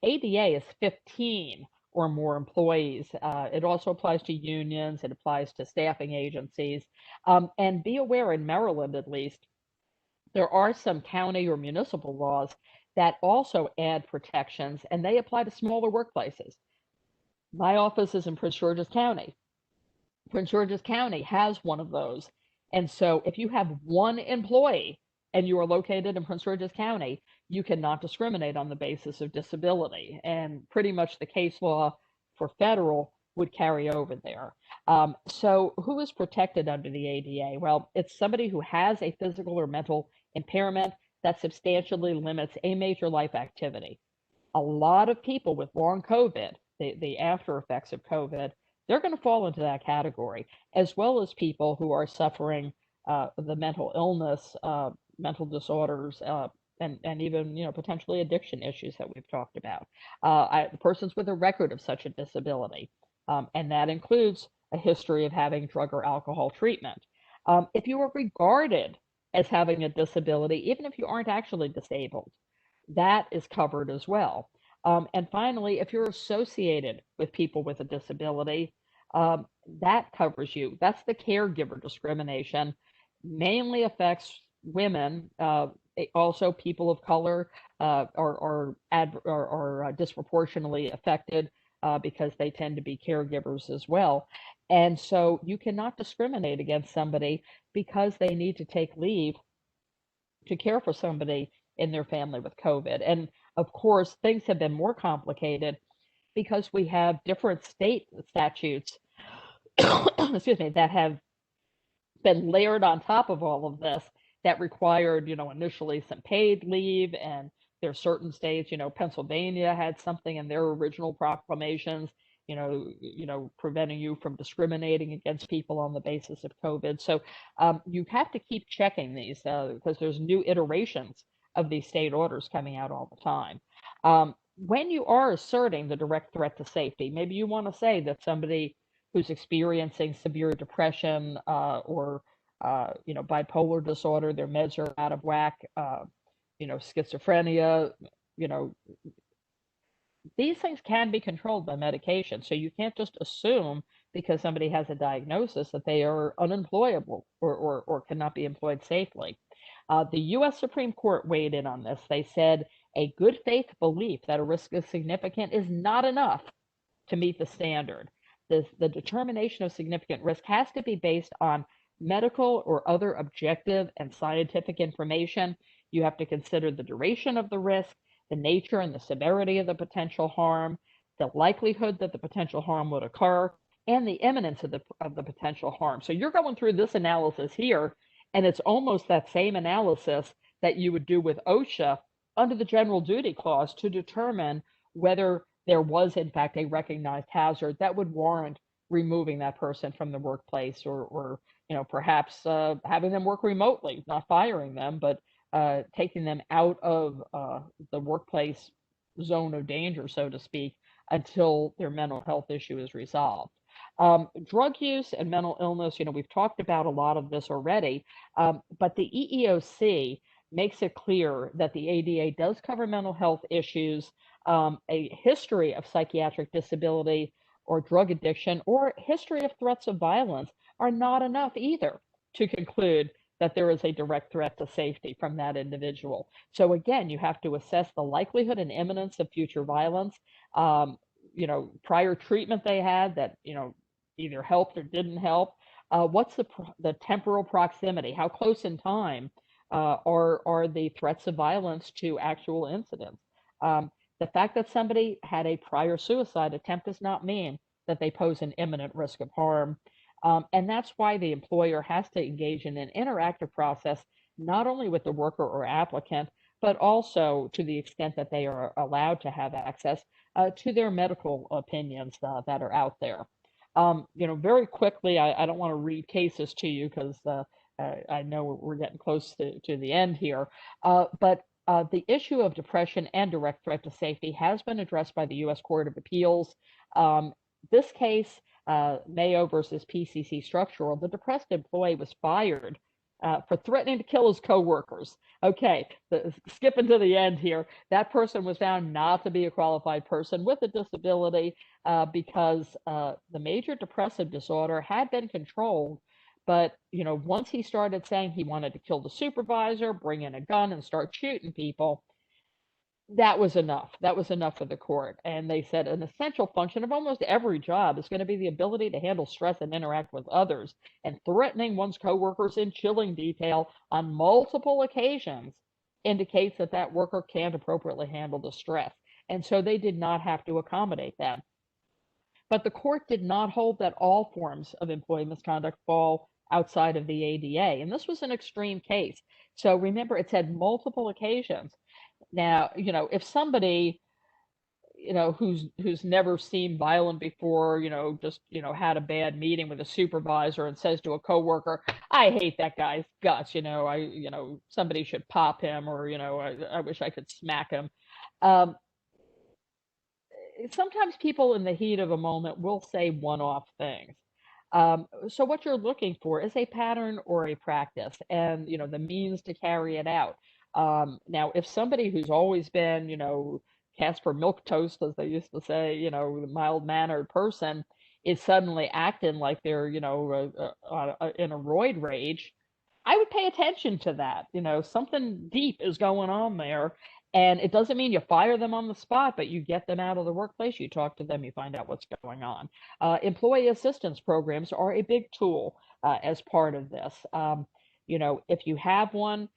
ADA is 15 or more employees. It also applies to unions. It applies to staffing agencies. And be aware, in Maryland at least, there are some county or municipal laws that also add protections, and they apply to smaller workplaces. My office is in Prince George's County. Prince George's County has one of those. And so if you have one employee and you are located in Prince George's County, you cannot discriminate on the basis of disability. And pretty much the case law for federal would carry over there. So who is protected under the ADA? Well, it's somebody who has a physical or mental impairment that substantially limits a major life activity. A lot of people with long COVID, the after effects of COVID, they're going to fall into that category, as well as people who are suffering the mental illness, mental disorders, and even potentially addiction issues that we've talked about. Persons with a record of such a disability, and that includes a history of having drug or alcohol treatment. If you are regarded as having a disability, even if you aren't actually disabled, that is covered as well. And finally, if you're associated with people with a disability, that covers you. That's the caregiver discrimination. Mainly affects women. Also, people of color are disproportionately affected because they tend to be caregivers as well. And so you cannot discriminate against somebody because they need to take leave to care for somebody in their family with COVID. And of course, things have been more complicated because we have different state statutes, excuse me, that have been layered on top of all of this that required, initially some paid leave. And there are certain states, Pennsylvania had something in their original proclamations, preventing you from discriminating against people on the basis of COVID. So you have to keep checking these because there's new iterations of these state orders coming out all the time. When you are asserting the direct threat to safety, maybe you want to say that somebody who's experiencing severe depression or bipolar disorder, their meds are out of whack, schizophrenia, these things can be controlled by medication. So you can't just assume because somebody has a diagnosis that they are unemployable or cannot be employed safely. The U.S. Supreme Court weighed in on this. They said a good faith belief that a risk is significant is not enough to meet the standard. The determination of significant risk has to be based on medical or other objective and scientific information. You have to consider the duration of the risk, the nature and the severity of the potential harm, the likelihood that the potential harm would occur, and the imminence of the potential harm. So you're going through this analysis here, and it's almost that same analysis that you would do with OSHA under the general duty clause to determine whether there was in fact a recognized hazard that would warrant removing that person from the workplace, or perhaps having them work remotely, not firing them, but taking them out of the workplace zone of danger, so to speak, until their mental health issue is resolved. Drug use and mental illness, we've talked about a lot of this already, but the EEOC makes it clear that the ADA does cover mental health issues, a history of psychiatric disability or drug addiction, or history of threats of violence are not enough either to conclude that there is a direct threat to safety from that individual. So again, you have to assess the likelihood and imminence of future violence, prior treatment they had that, either helped or didn't help. What's the temporal proximity? How close in time are the threats of violence to actual incidents? The fact that somebody had a prior suicide attempt does not mean that they pose an imminent risk of harm. And that's why the employer has to engage in an interactive process, not only with the worker or applicant, but also to the extent that they are allowed to have access to their medical opinions that are out there. Very quickly, I don't want to read cases to you because I know we're getting close to the end here, but the issue of depression and direct threat to safety has been addressed by the U.S. Court of Appeals. This case, Mayo versus PCC Structural, the depressed employee was fired for threatening to kill his coworkers. Okay, skipping to the end here, that person was found not to be a qualified person with a disability because the major depressive disorder had been controlled. But, once he started saying he wanted to kill the supervisor, bring in a gun and start shooting people, that was enough. That was enough for the court. And they said an essential function of almost every job is going to be the ability to handle stress and interact with others. And threatening one's coworkers in chilling detail on multiple occasions indicates that that worker can't appropriately handle the stress. And so they did not have to accommodate that. But the court did not hold that all forms of employee misconduct fall outside of the ADA. And this was an extreme case. So remember, it said multiple occasions. Now, if somebody, who's never seen violent before, just, had a bad meeting with a supervisor and says to a coworker, I hate that guy's guts, somebody should pop him, or, I wish I could smack him. Sometimes people in the heat of a moment will say one-off things. So what you're looking for is a pattern or a practice, and the means to carry it out. Now, if somebody who's always been, cast for milk toast, as they used to say, the mild-mannered person, is suddenly acting like they're, in a roid rage, I would pay attention to that. Something deep is going on there. And it doesn't mean you fire them on the spot, but you get them out of the workplace, you talk to them, you find out what's going on. Employee assistance programs are a big tool as part of this. If you have one,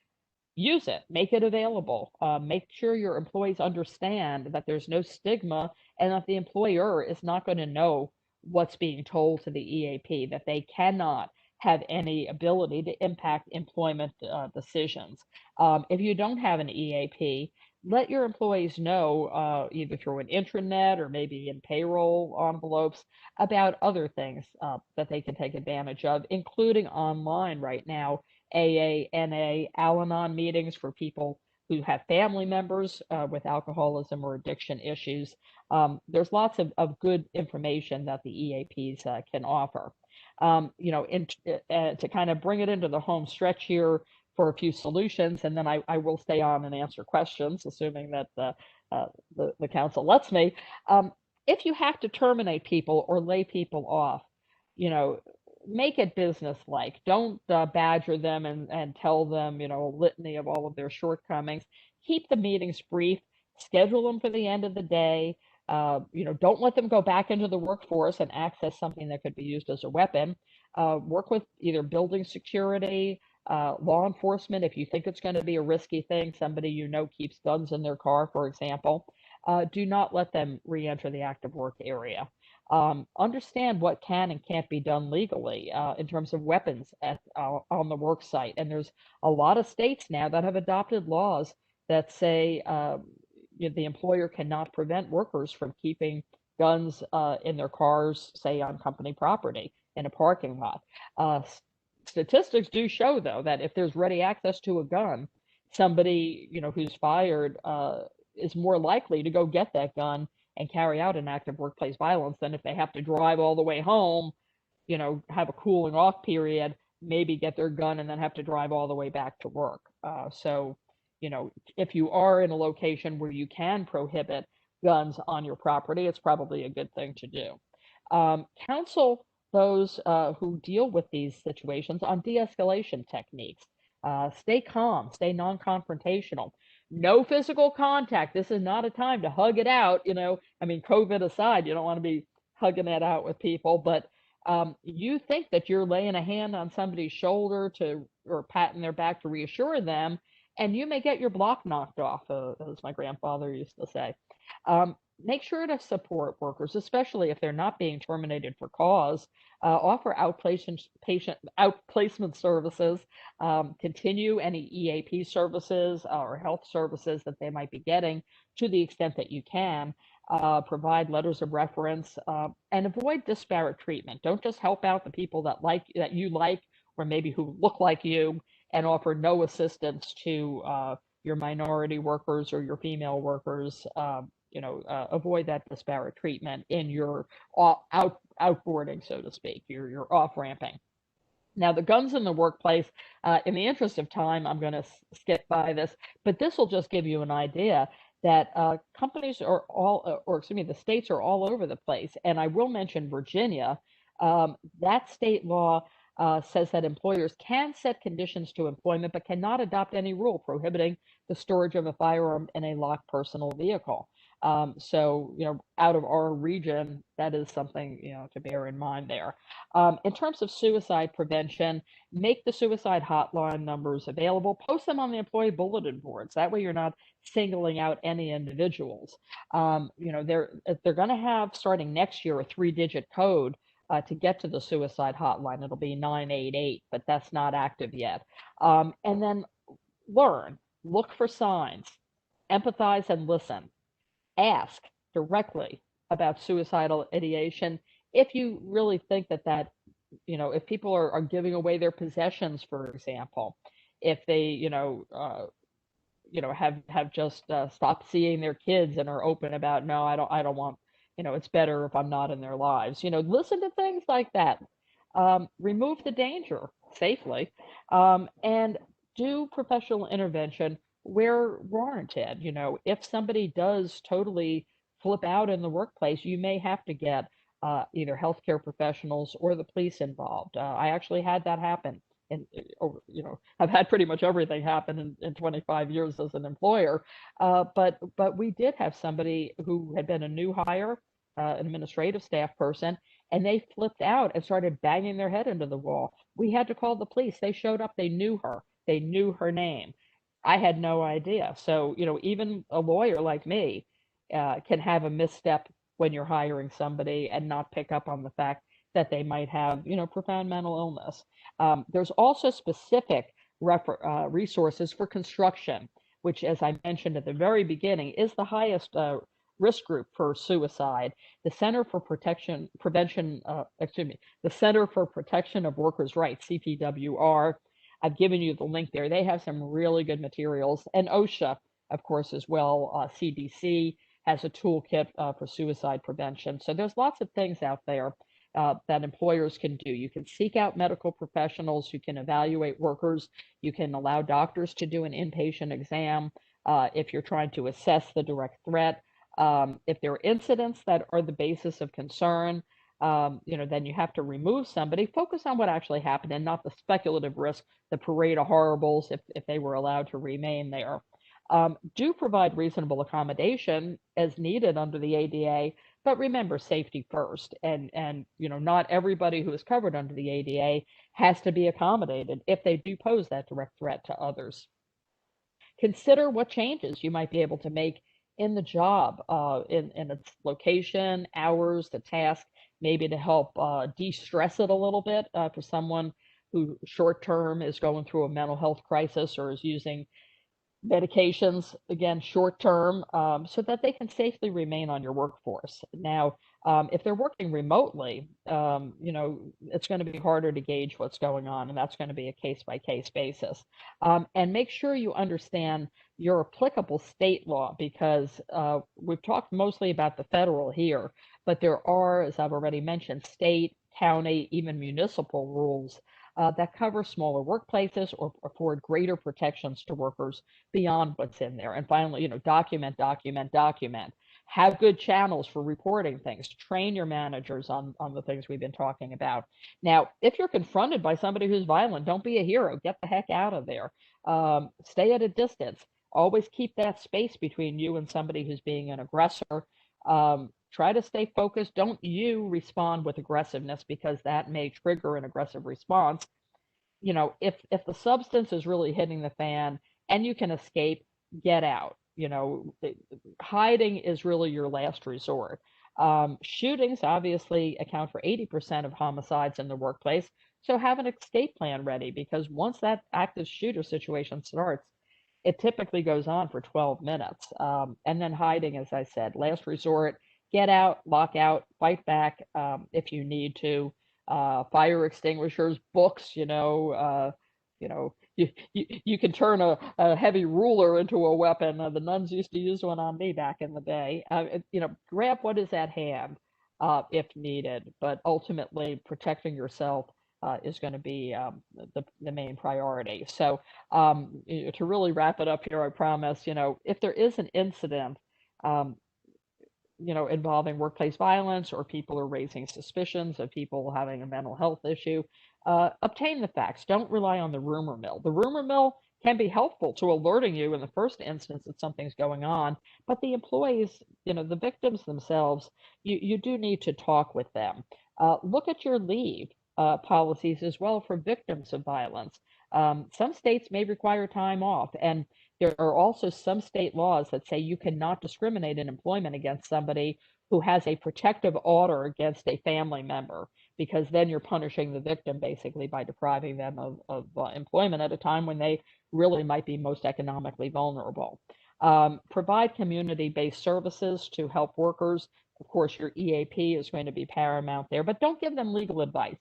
use it, make it available. Make sure your employees understand that there's no stigma and that the employer is not going to know what's being told to the EAP, that they cannot have any ability to impact employment decisions. If you don't have an EAP, let your employees know, either through an intranet or maybe in payroll envelopes, about other things that they can take advantage of, including online right now, AA, NA, Al-Anon meetings for people who have family members with alcoholism or addiction issues. There's lots of good information that the EAPs can offer. To kind of bring it into the home stretch here for a few solutions, and then I will stay on and answer questions, assuming that the council lets me. If you have to terminate people or lay people off, make it business-like. Don't badger them and tell them, a litany of all of their shortcomings. Keep the meetings brief. Schedule them for the end of the day. Don't let them go back into the workforce and access something that could be used as a weapon. Work with either building security, Law enforcement, if you think it's going to be a risky thing, somebody you know keeps guns in their car, for example, do not let them re-enter the active work area. Understand what can and can't be done legally in terms of weapons on the work site. And there's a lot of states now that have adopted laws that say the employer cannot prevent workers from keeping guns in their cars, say on company property in a parking lot. Statistics do show, though, that if there's ready access to a gun, somebody who's fired is more likely to go get that gun and carry out an act of workplace violence than if they have to drive all the way home, have a cooling off period, maybe get their gun and then have to drive all the way back to work. So, if you are in a location where you can prohibit guns on your property, it's probably a good thing to do. Counsel those who deal with these situations on de-escalation techniques. Stay calm, stay non-confrontational. No physical contact. This is not a time to hug it out. I mean, COVID aside, you don't want to be hugging it out with people, but you think that you're laying a hand on somebody's shoulder or patting their back to reassure them, and you may get your block knocked off, as my grandfather used to say. Make sure to support workers, especially if they're not being terminated for cause. Offer outplacement services, continue any EAP services or health services that they might be getting to the extent that you can. Provide letters of reference and avoid disparate treatment. Don't just help out the people that you like or maybe who look like you and offer no assistance to your minority workers or your female workers. Avoid that disparate treatment in your outboarding, so to speak, your off-ramping. Now, the guns in the workplace, in the interest of time, I'm going to skip by this, but this will just give you an idea that companies are the states are all over the place. And I will mention Virginia. That state law says that employers can set conditions to employment, but cannot adopt any rule prohibiting the storage of a firearm in a locked personal vehicle. So, out of our region, that is something, to bear in mind there. In terms of suicide prevention, make the suicide hotline numbers available, post them on the employee bulletin boards. That way you're not singling out any individuals. They're going to have, starting next year, a 3-digit code to get to the suicide hotline. It'll be 988, but that's not active yet. And then look for signs, empathize and listen. Ask directly about suicidal ideation if you really think that if people are giving away their possessions, for example, if they have just stopped seeing their kids and are open about, no, I don't want, it's better if I'm not in their lives. Listen to things like that. Remove the danger safely, and do professional intervention where warranted. If somebody does totally flip out in the workplace, you may have to get either healthcare professionals or the police involved. I actually had that happen. And I've had pretty much everything happen in 25 years as an employer. But we did have somebody who had been a new hire, an administrative staff person, and they flipped out and started banging their head into the wall. We had to call the police. They showed up. They knew her name. I had no idea. So, even a lawyer like me can have a misstep when you're hiring somebody and not pick up on the fact that they might have, profound mental illness. There's also specific resources for construction, which, as I mentioned at the very beginning, is the highest risk group for suicide. The Center for Protection of Workers' Rights, CPWR. I've given you the link there. They have some really good materials, and OSHA, of course, as well. CDC has a toolkit for suicide prevention. So there's lots of things out there that employers can do. You can seek out medical professionals who can evaluate workers. You can allow doctors to do an inpatient exam if you're trying to assess the direct threat. If there are incidents that are the basis of concern, then you have to remove somebody. Focus on what actually happened and not the speculative risk, the parade of horribles if they were allowed to remain there. Do provide reasonable accommodation as needed under the ADA, But remember, safety first, and not everybody who is covered under the ADA has to be accommodated if they do pose that direct threat to others. Consider what changes you might be able to make in the job, in its location, hours, the task, maybe to help de-stress it a little bit for someone who short term is going through a mental health crisis or is using medications, again, short term, so that they can safely remain on your workforce. Now, if they're working remotely, it's going to be harder to gauge what's going on, and that's going to be a case by case basis. And make sure you understand your applicable state law, because we've talked mostly about the federal here, but there are, as I've already mentioned, state, county, even municipal rules that cover smaller workplaces or afford greater protections to workers beyond what's in there. And finally, document, document, document. Have good channels for reporting things. Train your managers on the things we've been talking about. Now, if you're confronted by somebody who's violent, don't be a hero. Get the heck out of there. Stay at a distance. Always keep that space between you and somebody who's being an aggressor. Try to stay focused. Don't you respond with aggressiveness, because that may trigger an aggressive response. If the substance is really hitting the fan and you can escape, get out. Hiding is really your last resort. Shootings obviously account for 80% of homicides in the workplace. So have an escape plan ready, because once that active shooter situation starts, it typically goes on for 12 minutes. And then hiding, as I said, last resort. Get out, lock out, fight back if you need to. Fire extinguishers, books, you can turn a heavy ruler into a weapon. The nuns used to use one on me back in the day. Grab what is at hand if needed, but ultimately protecting yourself is going to be the main priority. So to really wrap it up here, I promise, if there is an incident, involving workplace violence, or people are raising suspicions of people having a mental health issue, obtain the facts. Don't rely on the rumor mill. The rumor mill can be helpful to alerting you in the first instance that something's going on, but the employees, the victims themselves, you do need to talk with them. Look at your leave policies as well for victims of violence. Some states may require time off, and there are also some state laws that say you cannot discriminate in employment against somebody who has a protective order against a family member, because then you're punishing the victim basically by depriving them of employment at a time when they really might be most economically vulnerable. Provide community-based services to help workers. Of course, your EAP is going to be paramount there, but don't give them legal advice.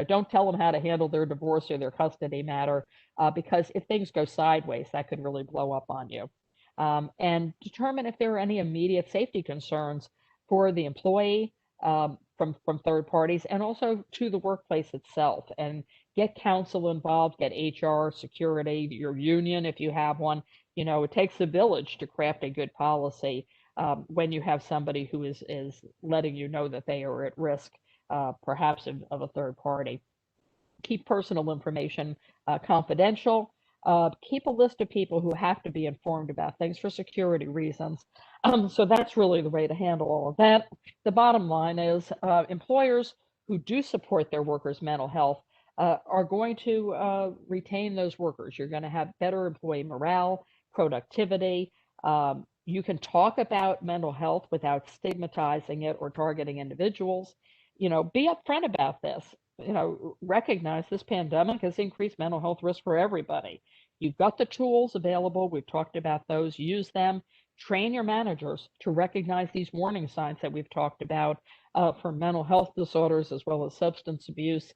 Don't tell them how to handle their divorce or their custody matter, because if things go sideways, that could really blow up on you. And determine if there are any immediate safety concerns for the employee from third parties, and also to the workplace itself. And get counsel involved, get HR, security, your union if you have one. It takes a village to craft a good policy when you have somebody who is letting you know that they are at risk, perhaps of a third party. Keep personal information confidential. Keep a list of people who have to be informed about things for security reasons. So that's really the way to handle all of that. The bottom line is employers who do support their workers' mental health are going to retain those workers. You're going to have better employee morale, productivity. You can talk about mental health without stigmatizing it or targeting individuals. Be upfront about this. Recognize this pandemic has increased mental health risk for everybody. You've got the tools available. We've talked about those. Use them. Train your managers to recognize these warning signs that we've talked about for mental health disorders as well as substance abuse.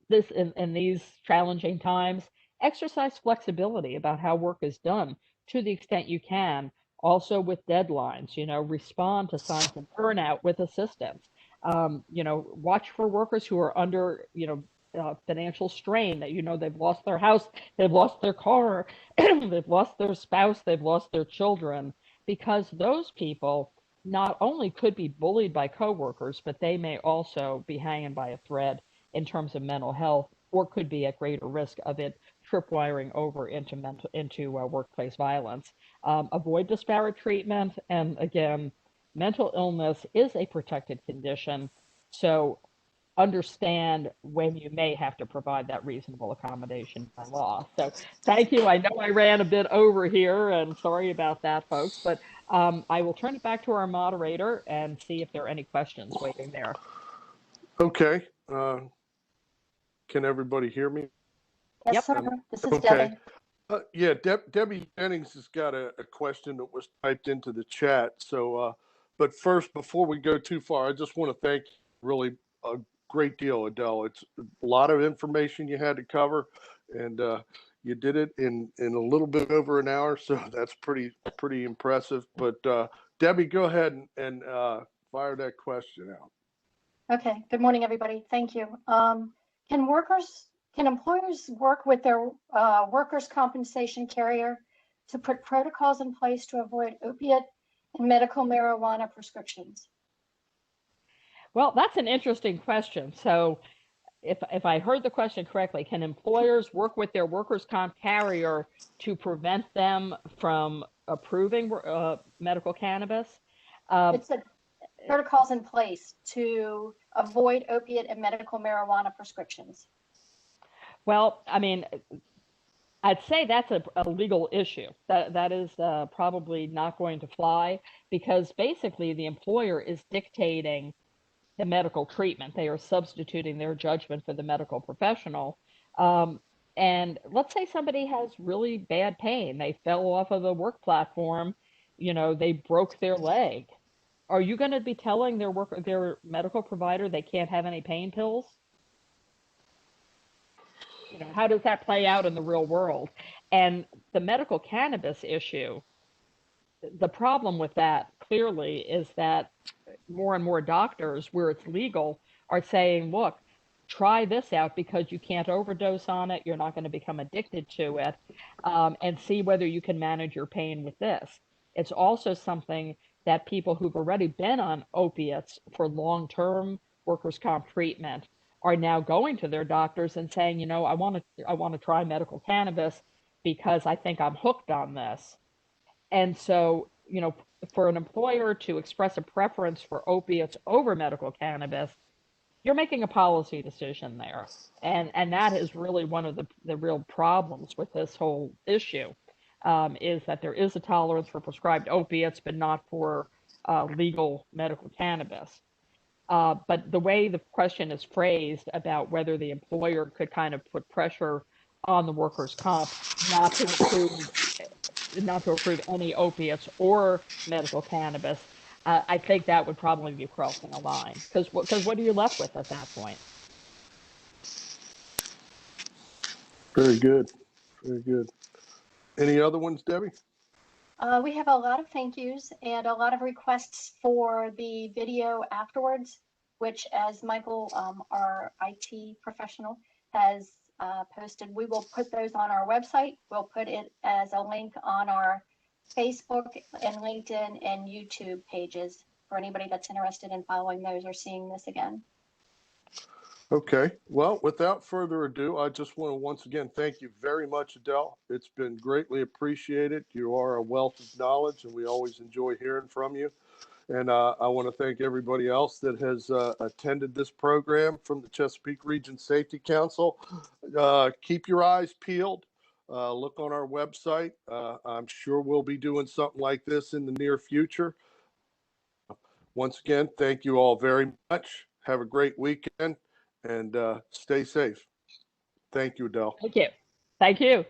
This in these challenging times, exercise flexibility about how work is done to the extent you can. Also with deadlines, respond to signs of burnout with assistance. Watch for workers who are under, financial strain, that they've lost their house, they've lost their car, they've lost their spouse, they've lost their children, because those people not only could be bullied by coworkers, but they may also be hanging by a thread in terms of mental health, or could be at greater risk of it tripwiring over into workplace violence. Avoid disparate treatment, and again, mental illness is a protected condition. So understand when you may have to provide that reasonable accommodation by law. So thank you. I know I ran a bit over here, and sorry about that, folks, but I will turn it back to our moderator and see if there are any questions waiting there. Okay. Can everybody hear me? Yes, Yep. sir. This is Okay. Debbie. Yeah, Debbie Jennings has got a question that was typed into the chat. So, but first, before we go too far, I just want to thank you really a great deal, Adele. It's a lot of information you had to cover, and you did it in a little bit over an hour. So that's pretty impressive. But Debbie, go ahead and fire that question out. Okay. Good morning, everybody. Thank you. Can employers work with their workers' compensation carrier to put protocols in place to avoid opiate and medical marijuana prescriptions? Well, that's an interesting question. So if I heard the question correctly, can employers work with their workers' comp carrier to prevent them from approving medical cannabis? It said protocols in place to avoid opiate and medical marijuana prescriptions. Well, I mean, I'd say that's a legal issue. That is probably not going to fly, because basically the employer is dictating the medical treatment. They are substituting their judgment for the medical professional. And let's say somebody has really bad pain. They fell off of the work platform, they broke their leg. Are you going to be telling their medical provider they can't have any pain pills? How does that play out in the real world? And the medical cannabis issue, the problem with that clearly is that more and more doctors, where it's legal, are saying, look, try this out because you can't overdose on it. You're not going to become addicted to it, and see whether you can manage your pain with this. It's also something that people who've already been on opiates for long-term workers' comp treatment are now going to their doctors and saying, I want to try medical cannabis because I think I'm hooked on this. And so, for an employer to express a preference for opiates over medical cannabis, you're making a policy decision there. And that is really one of the real problems with this whole issue, is that there is a tolerance for prescribed opiates, but not for legal medical cannabis. But the way the question is phrased about whether the employer could kind of put pressure on the workers' comp not to approve any opiates or medical cannabis, I think that would probably be crossing a line. Because what are you left with at that point? Very good. Very good. Any other ones, Debbie? We have a lot of thank yous and a lot of requests for the video afterwards, which, as Michael, our IT professional, has posted, we will put those on our website. We'll put it as a link on our Facebook and LinkedIn and YouTube pages for anybody that's interested in following those or seeing this again. Okay. Well, without further ado, I just want to once again thank you very much, Adele. It's been greatly appreciated. You are a wealth of knowledge, and we always enjoy hearing from you. And I want to thank everybody else that has attended this program from the Chesapeake Region Safety Council. Keep your eyes peeled. Look on our website. I'm sure we'll be doing something like this in the near future. Once again, thank you all very much. Have a great weekend and stay safe. Thank you, Adele. Thank you. Thank you.